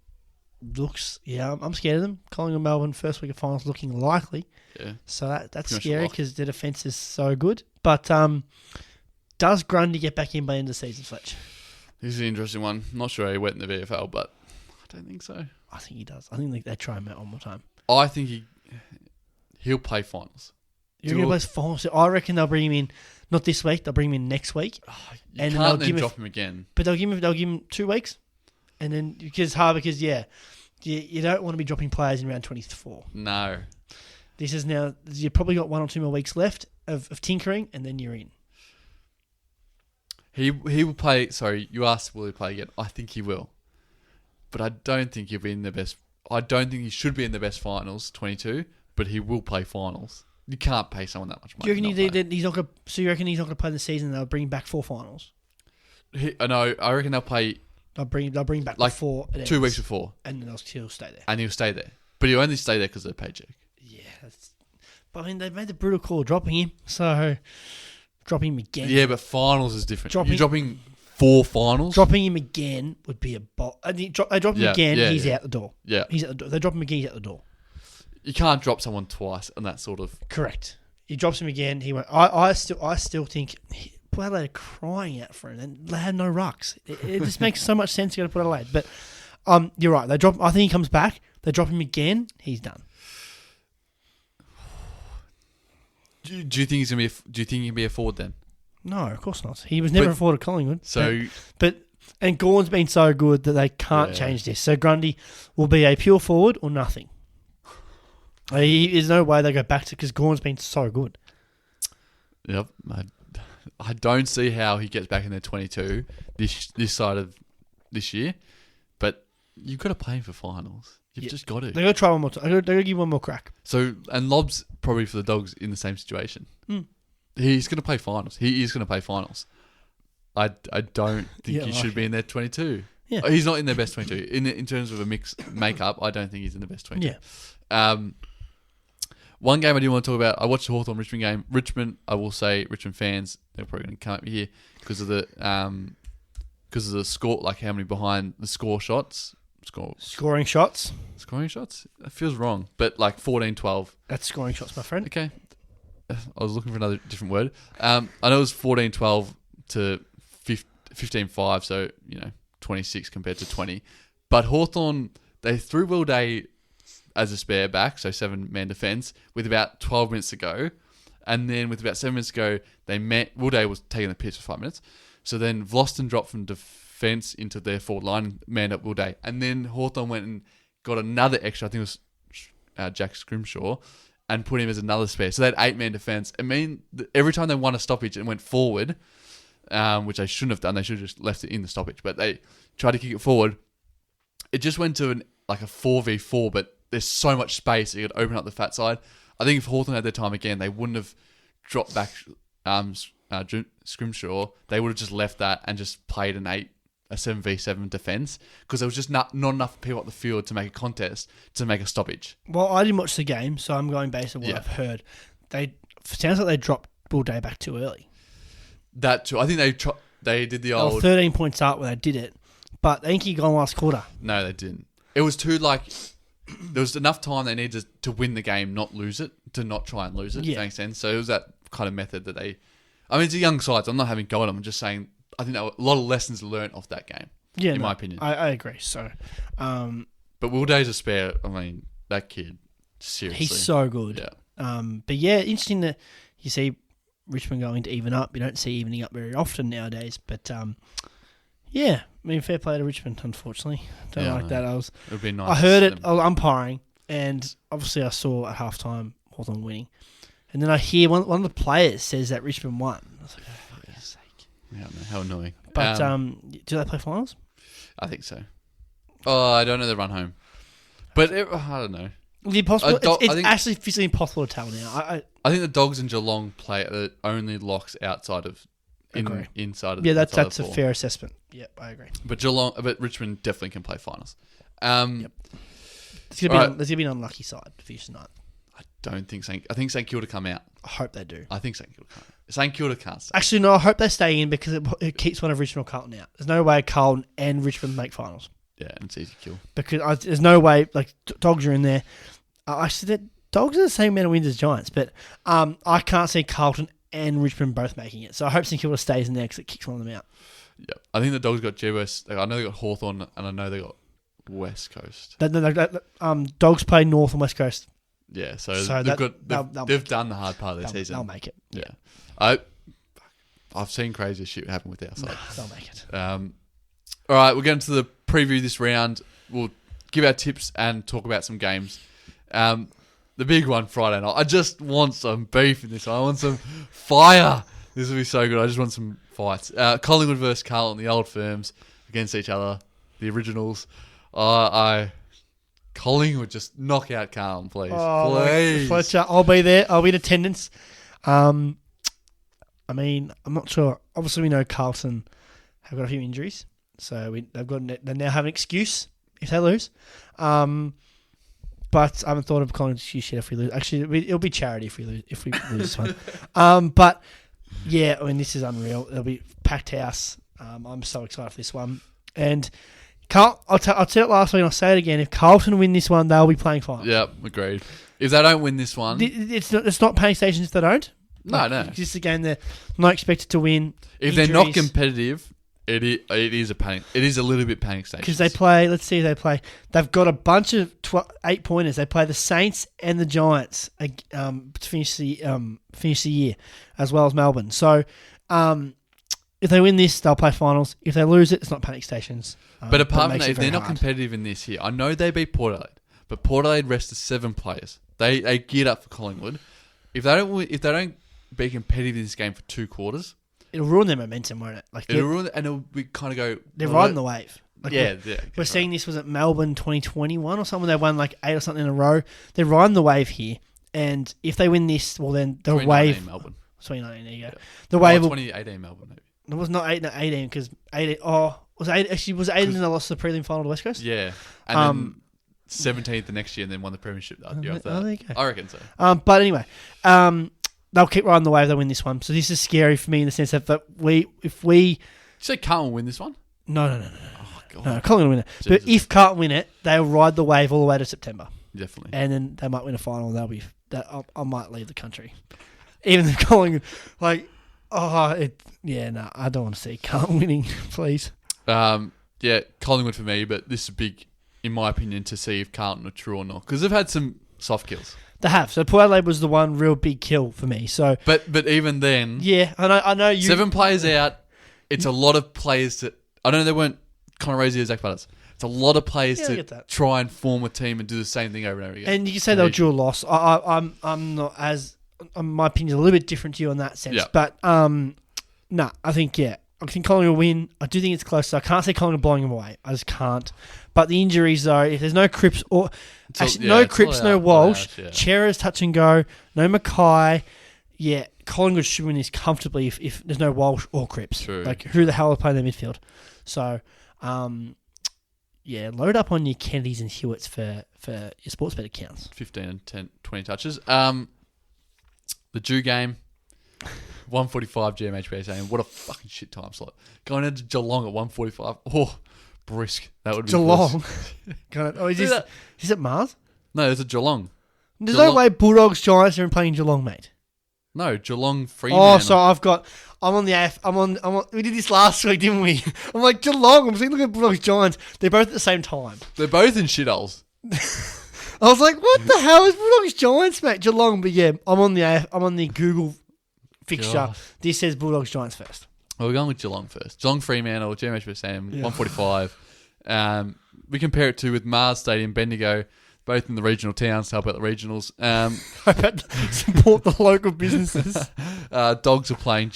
scared of them. Collingwood Melbourne first week of finals looking likely. Yeah. So that's scary because their defence is so good. But does Grundy get back in by the end of the season, Fletch? This is an interesting one. Not sure he went in the VFL, but I don't think so. I think he does. I think they try him out one more time. I think he'll play finals. You're going to play finals? I reckon they'll bring him in Not this week. They'll bring him in next week. You And can't then then drop him again. But they'll give him 2 weeks, and then because you don't want to be dropping players in round 24. No. This is now you've probably got 1 or 2 more weeks left of tinkering, and then you're in. He will play. Sorry, you asked will he play again? I think he will, but I don't think he'll be in the best. I don't think he should be in the best finals 22, but he will play finals. You can't pay someone that much money. Do you reckon he's not going? So you reckon he's not going to play the season? They'll bring back 4 finals. No, I reckon they'll play. They'll bring back like 4 2 weeks before, and then he'll stay there. And he'll stay there, but he'll only stay there because of the paycheck. Yeah, but I mean they've made the brutal call dropping him, so dropping him again. Yeah, but finals is different. You're Dropping- dropping 4 finals. Dropping him again would be a bot. They drop him again, he's out the door. Yeah, He's out the door. They drop him again, he's out the door. you can't drop someone twice on that sort of. Correct. He drops him again. He went. I still think Port Adelaide are crying out for him. And they had no rucks. It just makes so much sense to go to Port Adelaide. But you're right. They drop. I think he comes back. They drop him again. He's done. Do you think he's gonna be? Do you think he can be a forward then? No, of course not. He was never a forward at Collingwood. So, and Gordon's been so good that they can't change this. So Grundy will be a pure forward or nothing. There's no way they go back to because Gordon's been so good. Yep. I don't see how he gets back in there 22 this side of this year, but you've got to play him for finals. You've just got to. They got to try one more time. They got to give one more crack. So, and Lob's probably for the Dogs in the same situation. He's going to play finals. He is going to play finals. I don't think he should be in there 22. Yeah. He's not in their best 22. In terms of a mixed makeup, I don't think he's in the best 22. Yeah. One game I do want to talk about, I watched the Hawthorn-Richmond game. Richmond, I will say, Richmond fans, they're probably going to come up here because of the score, like how many behind the Scoring shots. Scoring shots? That feels wrong. But like 14-12. That's scoring shots, my friend. Okay. I was looking for another different word. I know it was 14-12 to 15-5, so, 26 compared to 20. But Hawthorn, they threw Will Day as a spare back, so 7-man defence, with about 12 minutes to go. And then with about 7 minutes to go, Will Day was taking the piss for 5 minutes. So then Vlosten dropped from defence into their forward line and manned up Will Day. And then Hawthorn went and got another extra, I think it was Jack Scrimshaw, and put him as another spare. So they had 8-man defence. I mean, every time they won a stoppage and went forward, which they shouldn't have done, they should have just left it in the stoppage, but they tried to kick it forward. It just went to a 4v4, but there's so much space, you could open up the fat side. I think if Hawthorn had their time again, they wouldn't have dropped back Scrimshaw. They would have just left that and just played a 7v7 defence because there was just not enough people up the field to make a contest to make a stoppage. Well, I didn't watch the game, so I'm going based on what I've heard. Sounds like they dropped Will Day back too early. That too. I think they did the old 13 points up when they did it, but they didn't keep going last quarter. No, they didn't. It was too there was enough time they needed to win the game, not lose it, to not try and lose it. Yeah. If that makes sense. So it was that kind of method that they. I mean, it's a young side, so I'm not having go on them. I'm just saying. I think there were a lot of lessons learned off that game. Yeah, in my opinion. I agree. So, but Will Day's a spare. I mean, that kid, seriously, he's so good. Yeah. But yeah, interesting that you see Richmond going to even up. You don't see evening up very often nowadays. But yeah, I mean, fair play to Richmond. Unfortunately, don't like that. It would be nice. I heard it. I was umpiring, and obviously I saw at halftime Hawthorn winning, and then I hear one of the players says that Richmond won. I was like, oh, for goodness sake. Yeah, how annoying. But do they play finals? I think so. Oh, I don't know the run home, but I don't know. It's actually physically impossible to tell now. I think the Dogs and Geelong play are the only locks outside of inside of yeah, that's a fair assessment. Yep, I agree. But Richmond definitely can play finals. Yep. There's gonna be an unlucky side for you tonight. I don't think I think St Kilda come out. I hope they do. I think St Kilda can't. St Kilda can't stay. Actually, no. I hope they stay in because it keeps one of Richmond or Carlton out. There's no way Carlton and Richmond make finals. Yeah, and it's easy to kill. Because there's no way Dogs are in there. Actually, Dogs are the same amount of wins as Giants, but I can't see Carlton and Richmond both making it. So I hope St Kilda stays in there because it kicks one of them out. Yeah, I think the Dogs got GWS. I know they got Hawthorn, and I know they got West Coast. Dogs play North and West Coast. Yeah, so they've done the hard part of their season. They'll make it. Yeah, I've seen crazier shit happen with our side. They'll make it. All right, we'll get into the preview this round. We'll give our tips and talk about some games. The big one Friday night. I just want some beef in this one. I want some fire. This will be so good. I just want some fights. Collingwood versus Carlton, the old firms against each other, the originals. Collingwood just knock out Carlton, please. Please. Fletcher, I'll be there. I'll be in attendance. I mean, I'm not sure. Obviously, we know Carlton have got a few injuries, so they now have an excuse if they lose. But I haven't thought of calling shit if we lose. Actually, it'll be charity if we lose this one. But yeah, I mean, this is unreal. It'll be packed house. I'm so excited for this one. And I'll tell it last week and I'll say it again. If Carlton win this one, they'll be playing finals. Yep, agreed. If they don't win this one, it's not paying stations if they don't. No. It's just a game they're not expected to win. If they're not competitive, it is a panic. It is a little bit panic station. Because they play. Let's see, they've got a bunch of 8-pointers. They play the Saints and the Giants to finish the year, as well as Melbourne. So, if they win this, they'll play finals. If they lose it, it's not panic stations. But apart from that, if they're not competitive in this year, I know they beat Port Adelaide, but Port Adelaide rested 7 players. They geared up for Collingwood. If they don't be competitive in this game for 2 quarters, it'll ruin their momentum, won't it? It'll ruin, and it'll be kind of go. They're riding the wave. We're seeing this was at Melbourne 2021 or something. They won 8 or something in a row. They're riding the wave here, and if they win this, well then the wave. Melbourne. 2019. There you go. The wave. 2018 Melbourne maybe. It was not 18 because 18. Oh, was 8 actually was 18 and they lost the prelim final to West Coast? Yeah, and then 17th the next year, and then won the premiership that year after. There you go. I reckon so. But anyway, they'll keep riding the wave. They'll win this one. So this is scary for me in the sense that if we. Did you say Carlton win this one? No. Oh god. No, Carlton will win it. Jesus. But if Carlton win it, they'll ride the wave all the way to September. Definitely. And then they might win a final. And they'll be that. I might leave the country, even if Collingwood I don't want to see Carlton winning, please. Yeah, Collingwood for me, but this is big, in my opinion, to see if Carlton are true or not, because they've had some soft kills. They have. So Port Adelaide was the one real big kill for me. So, but even then, yeah, I know you 7 players out. It's a lot of players to. I don't know. They weren't Conor Rosie or Zach Butters. It's a lot of players to try and form a team and do the same thing over and over again. And you can say they were due a loss. I'm not as. My opinion is a little bit different to you in that sense. Yeah. But I think Collingwood will win. I do think it's close. I can't say Collingwood blowing them away. I just can't. But the injuries though, if there's no Cripps or no Walsh, Chera's touch and go, no Mackay. Yeah, Collingwood should win this comfortably if there's no Walsh or Cripps. True. Like who the hell are playing their midfield? So, load up on your Kennedys and Hewitts for your sports bet accounts. 15 and 10, 20 touches. The Jew game, 1:45 GMHBA saying, what a fucking shit time slot. Going into Geelong at 1:45. Oh, brisk. That would be Geelong. Is it Mars? No, it's a Geelong. There's no way Bulldogs Giants are playing Geelong, mate. No, Geelong Fremantle. Oh, so I'm on the AF. I'm on. We did this last week, didn't we? I'm like Geelong. I'm saying, look at Bulldogs Giants. They're both at the same time. They're both in shitholes. I was like, what the hell is Bulldogs Giants, mate? Geelong, but yeah, I'm on the Google fixture. God. This says Bulldogs Giants first. Well, we're going with Geelong first. Geelong Fremantle, GMHBA Sam, 1:45. We compare it to with Mars Stadium, Bendigo, both in the regional towns to help out the regionals. Support the local businesses. Dogs are playing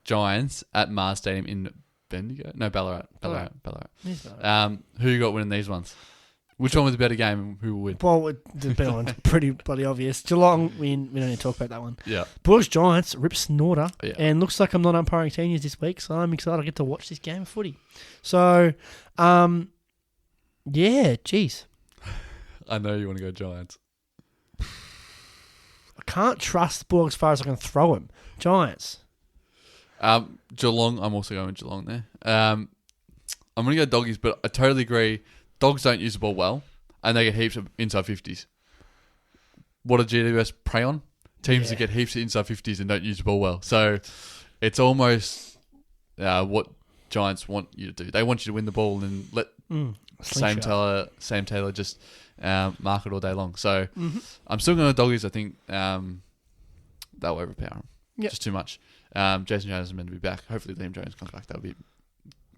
Giants at Mars Stadium in Bendigo. No, Ballarat. Who you got winning these ones? Which one was a better game and who will win? Well, the better one's pretty bloody obvious. Geelong win. We don't need to talk about that one. Yeah. Bulldogs Giants, rip snorter. Yeah. And looks like I'm not umpiring seniors this week, so I'm excited I get to watch this game of footy. So, jeez. I know you want to go Giants. I can't trust Bulldogs as far as I can throw them. Giants. Geelong, I'm also going with Geelong there. I'm going to go Doggies, but I totally agree. Dogs don't use the ball well, and they get heaps of inside 50s. What do GWS prey on? Teams that get heaps of inside 50s and don't use the ball well. So it's almost what Giants want you to do. They want you to win the ball and let Sam Taylor just mark it all day long. So I'm still going to Doggies. I think they'll overpower them. Yep. Just too much. Jason Jones is meant to be back. Hopefully Liam Jones comes back.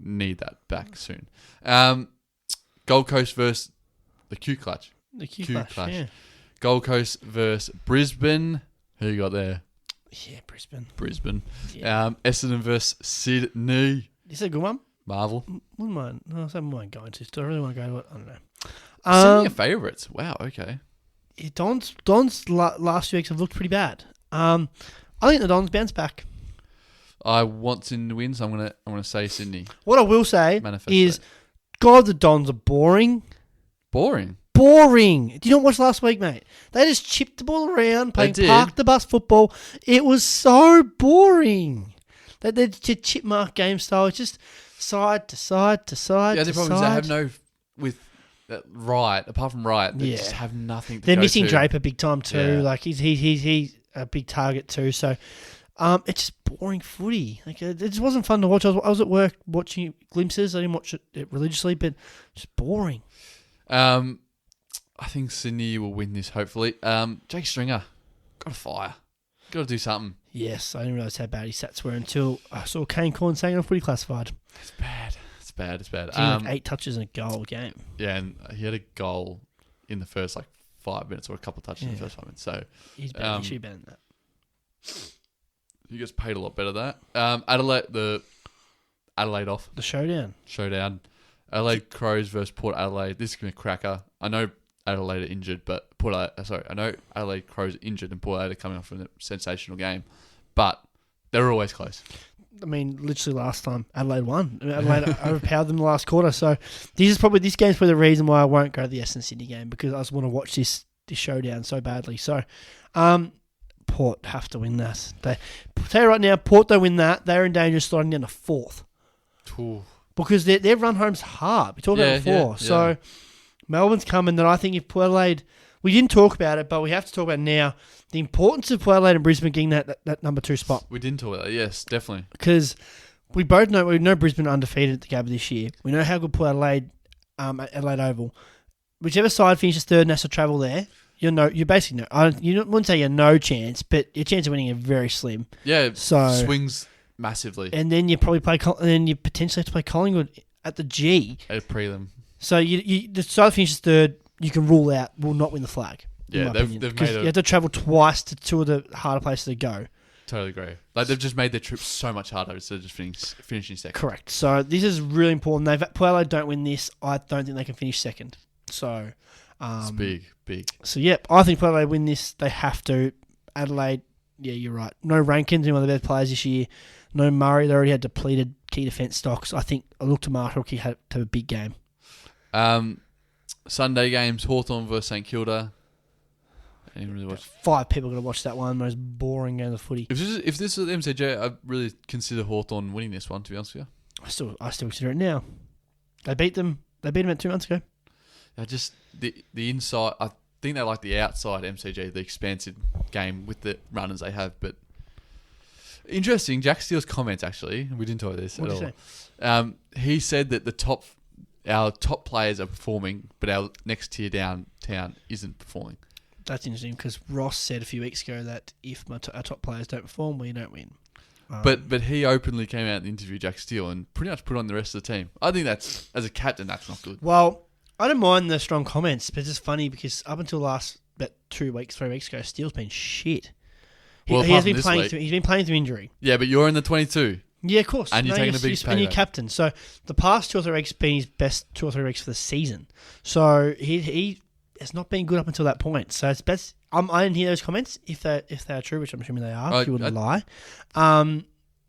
Need that back soon. Gold Coast versus the Q Clutch. The Q Clash, yeah. Gold Coast versus Brisbane. Who you got there? Yeah, Brisbane. Yeah. Essendon versus Sydney. Is it a good one? Marvel. Wouldn't mind. No, I wouldn't mind going to. Do I really want to go to it? I don't know. Sydney are favourites. Wow, okay. Yeah, Don's last few weeks have looked pretty bad. I think the Dons bounce back. I want Sydney to win, so I'm gonna say Sydney. What I will say Manifesto. is, God, the Dons are boring. Boring. Did you not watch last week, mate? They just chipped the ball around, playing park the bus football. It was so boring. They're chipmunk game style, just side to side to side. Yeah, the problem is they have no with right apart from right. They just have nothing. They're missing to. Draper big time too. Yeah. Like he's a big target too. So it's just boring footy. Like it just wasn't fun to watch. I was at work watching glimpses. I didn't watch it religiously, but just boring. I think Sydney will win this, hopefully. Jake Stringer, got to fire. Got to do something. Yes, I didn't realise how bad his stats were until I saw Kane Corn saying off footy classified. It's bad. It's bad. He had 8 touches and a goal game. Yeah, and he had a goal in the first 5 minutes or a couple of touches in the first 5 minutes. So he's better. He should be better than that. He gets paid a lot better than that. Adelaide off. The showdown. Adelaide Crows versus Port Adelaide. This is going to be a cracker. I know Adelaide are injured, but I know Adelaide Crows are injured and Port Adelaide are coming off from a sensational game, but they're always close. I mean, literally last time Adelaide won. Adelaide overpowered them in the last quarter. So this game's probably the reason why I won't go to the Essendon Sydney game, because I just want to watch this showdown so badly. So Port have to win that. I'll tell you right now, Port don't win that, they're in danger of sliding down to 4th. Ooh. Because their run home's hard. We talked about it before. So Melbourne's coming. Then I think if Port Adelaide, we didn't talk about it, but we have to talk about it now. The importance of Port Adelaide and Brisbane getting that number 2 spot. We didn't talk about that. Yes, definitely. Because we know Brisbane are undefeated at the Gabba this year. We know how good Port Adelaide, at Adelaide Oval. Whichever side finishes third and has to travel there, you basically know. You wouldn't say you have no chance, but your chance of winning is very slim. Yeah, so swings massively. And then you probably you potentially have to play Collingwood at the G. At a prelim. So the side that finishes third, you can rule out will not win the flag. Yeah, they've made you have to travel twice to 2 of the harder places to go. Totally agree. They've just made their trip so much harder instead of just finishing second. Correct. So this is really important. Port Adelaide don't win this, I don't think they can finish second. So it's big. So I think Port Adelaide win this. They have to. Adelaide, yeah, you're right. No Rankins, one of the best players this year. No Murray. They already had depleted key defence stocks. I think I look to Mark. He had to have a big game. Sunday games: Hawthorn versus St Kilda. Anyone really watch? 5 people going to watch that one. Most boring game of footy. If this was MCG, I'd really consider Hawthorn winning this one. To be honest with you, I still consider it now. They beat them. They beat them 2 months ago. Just the inside. I think they like the outside MCG, the expansive game with the runners they have. But interesting, Jack Steele's comments actually. We didn't talk about this at all. Say? He said that our top players are performing, but our next tier down town isn't performing. That's interesting because Ross said a few weeks ago that if our top players don't perform, we don't win. But he openly came out in the interview, Jack Steele, and pretty much put on the rest of the team. I think that's, as a captain, that's not good. Well, I don't mind the strong comments, but it's just funny because up until about 3 weeks ago, Steele's been shit. He has been playing. He's been playing through injury. Yeah, but you're in the 22. Yeah, of course. And you're taking a big pay. And you're captain. So the past 2 or 3 weeks have been his best 2 or 3 weeks for the season. So he has not been good up until that point. So it's best. I didn't hear those comments. If they are true, which I'm assuming they are, if you wouldn't lie. Yeah,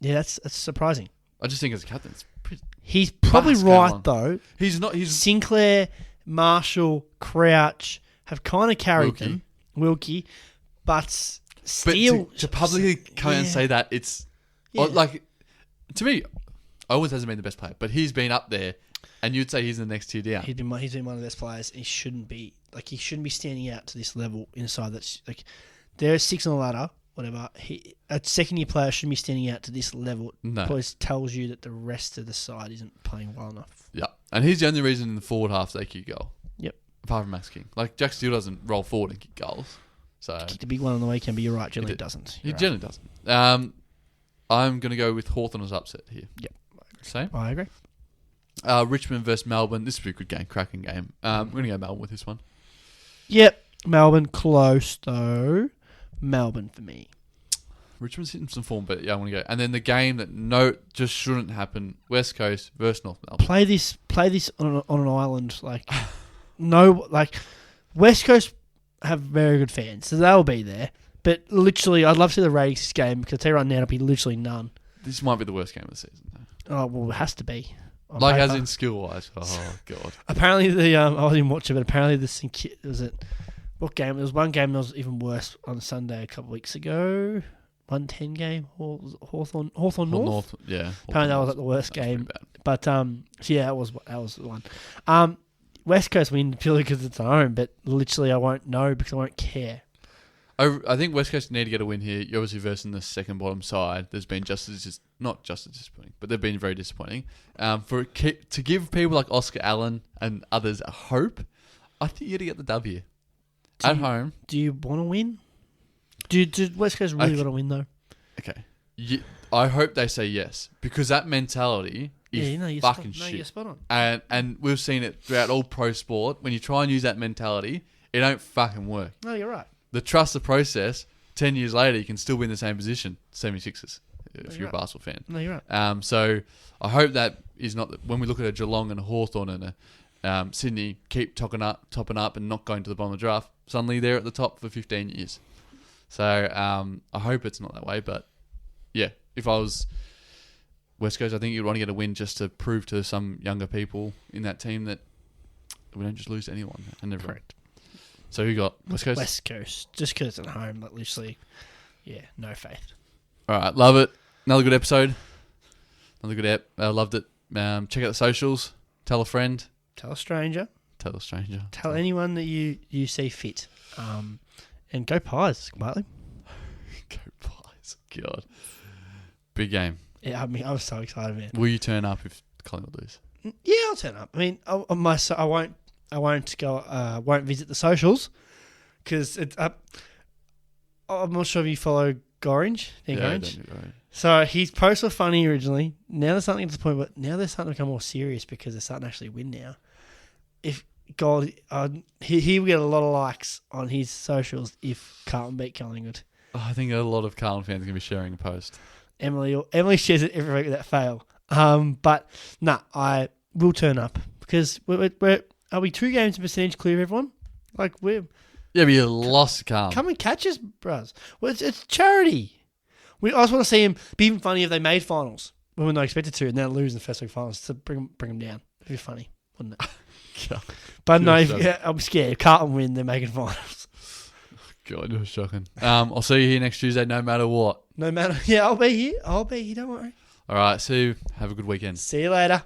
that's surprising. I just think as a captain, it's pretty. He's probably right though. He's not. He's Sinclair, Marshall, Crouch have kind of carried them. Wilkie, but Steele to publicly come out and say that it's like, to me, Owens hasn't been the best player, but he's been up there, and you'd say he's in the next tier down. He's been one of the best players. He shouldn't be standing out to this level in a side that's like they're 6 on the ladder. Whatever. A second-year player shouldn't be standing out to this level. No. Because it tells you that the rest of the side isn't playing well enough. Yeah. And he's the only reason in the forward half they kick goal. Yep. Apart from Max King. Like, Jack Steele doesn't roll forward and kick goals. So he kicked a big one on the weekend, but you're right, generally doesn't. He generally doesn't. I'm going to go with Hawthorn as upset here. Yep. Same. I agree. Richmond versus Melbourne. This will be a good game, cracking game. We're going to go Melbourne with this one. Yep. Melbourne close, though. Melbourne for me. Richmond's hitting some form, but yeah, I want to go. And then the game that just shouldn't happen, West Coast versus North Melbourne. Play this on an island. West Coast have very good fans, so they'll be there. But literally, I'd love to see the ratings this game, because I tell you right now, it'll be literally none. This might be the worst game of the season, though. Oh, well, it has to be. As in skill-wise. Oh, God. Apparently, I didn't watch it, but apparently what game? There was one game that was even worse on Sunday a couple of weeks ago. 110 game, Hawthorn North. Yeah. Apparently that was the worst game. But yeah, that was the one. West Coast win purely because it's at home, but literally I won't know because I won't care. I think West Coast need to get a win here. You're obviously versing the second bottom side. There's been not just as disappointing, but they've been very disappointing. To give people like Oscar Allen and others a hope, I think you got to get the W at home. Do you want to win? Do West Coast really want to win though? Okay. I hope they say yes, because that mentality is fucking shit. You're spot on. And we've seen it throughout all pro sport. When you try and use that mentality, it don't fucking work. No, you're right. The trust the process, 10 years later, you can still be in the same position, 76ers, if you're a basketball fan. No, you're right. So I hope that is not... When we look at a Geelong and a Hawthorn and a Sydney keep topping up and not going to the bottom of the draft, suddenly they're at the top for 15 years. So I hope it's not that way. But yeah, if I was West Coast, I think you'd want to get a win just to prove to some younger people in that team that we don't just lose to anyone. Correct. So who got West Coast? West Coast. Just because it's at home, but literally, yeah, no faith. All right, love it. Another good episode. Another good ep. I loved it. Check out the socials. Tell a friend. Tell a stranger. Tell a stranger. Tell anyone that you see fit. And go Pies, Martley. Go Pies. God. Big game. Yeah, I mean, I was so excited, man. Will you turn up if Collingwood lose? Yeah, I'll turn up. I mean, I won't visit the socials because it's up. I'm not sure if you follow Gorringe. Gorringe. So his posts were funny originally. Now they're starting to the point, but now they're starting to become more serious because they're starting to actually win now. If God, he will get a lot of likes on his socials if Carlton beat Collingwood. I think a lot of Carlton fans are going to be sharing a post. Emily shares it every week without fail. But I will turn up because are we 2 games in percentage clear of everyone? Yeah, but you lost Carlton. Come and catch us, bros. Well, it's charity. I just want to see him be even funny if they made finals when we're not expected to, and then lose in the first week finals to bring them down. It'd be funny, wouldn't it? God. But no, I'm scared. If Carlton win, they're making finals. God, you're shocking. I'll see you here next Tuesday, no matter what. No matter. Yeah, I'll be here. Don't worry. All right, see you. Have a good weekend. See you later.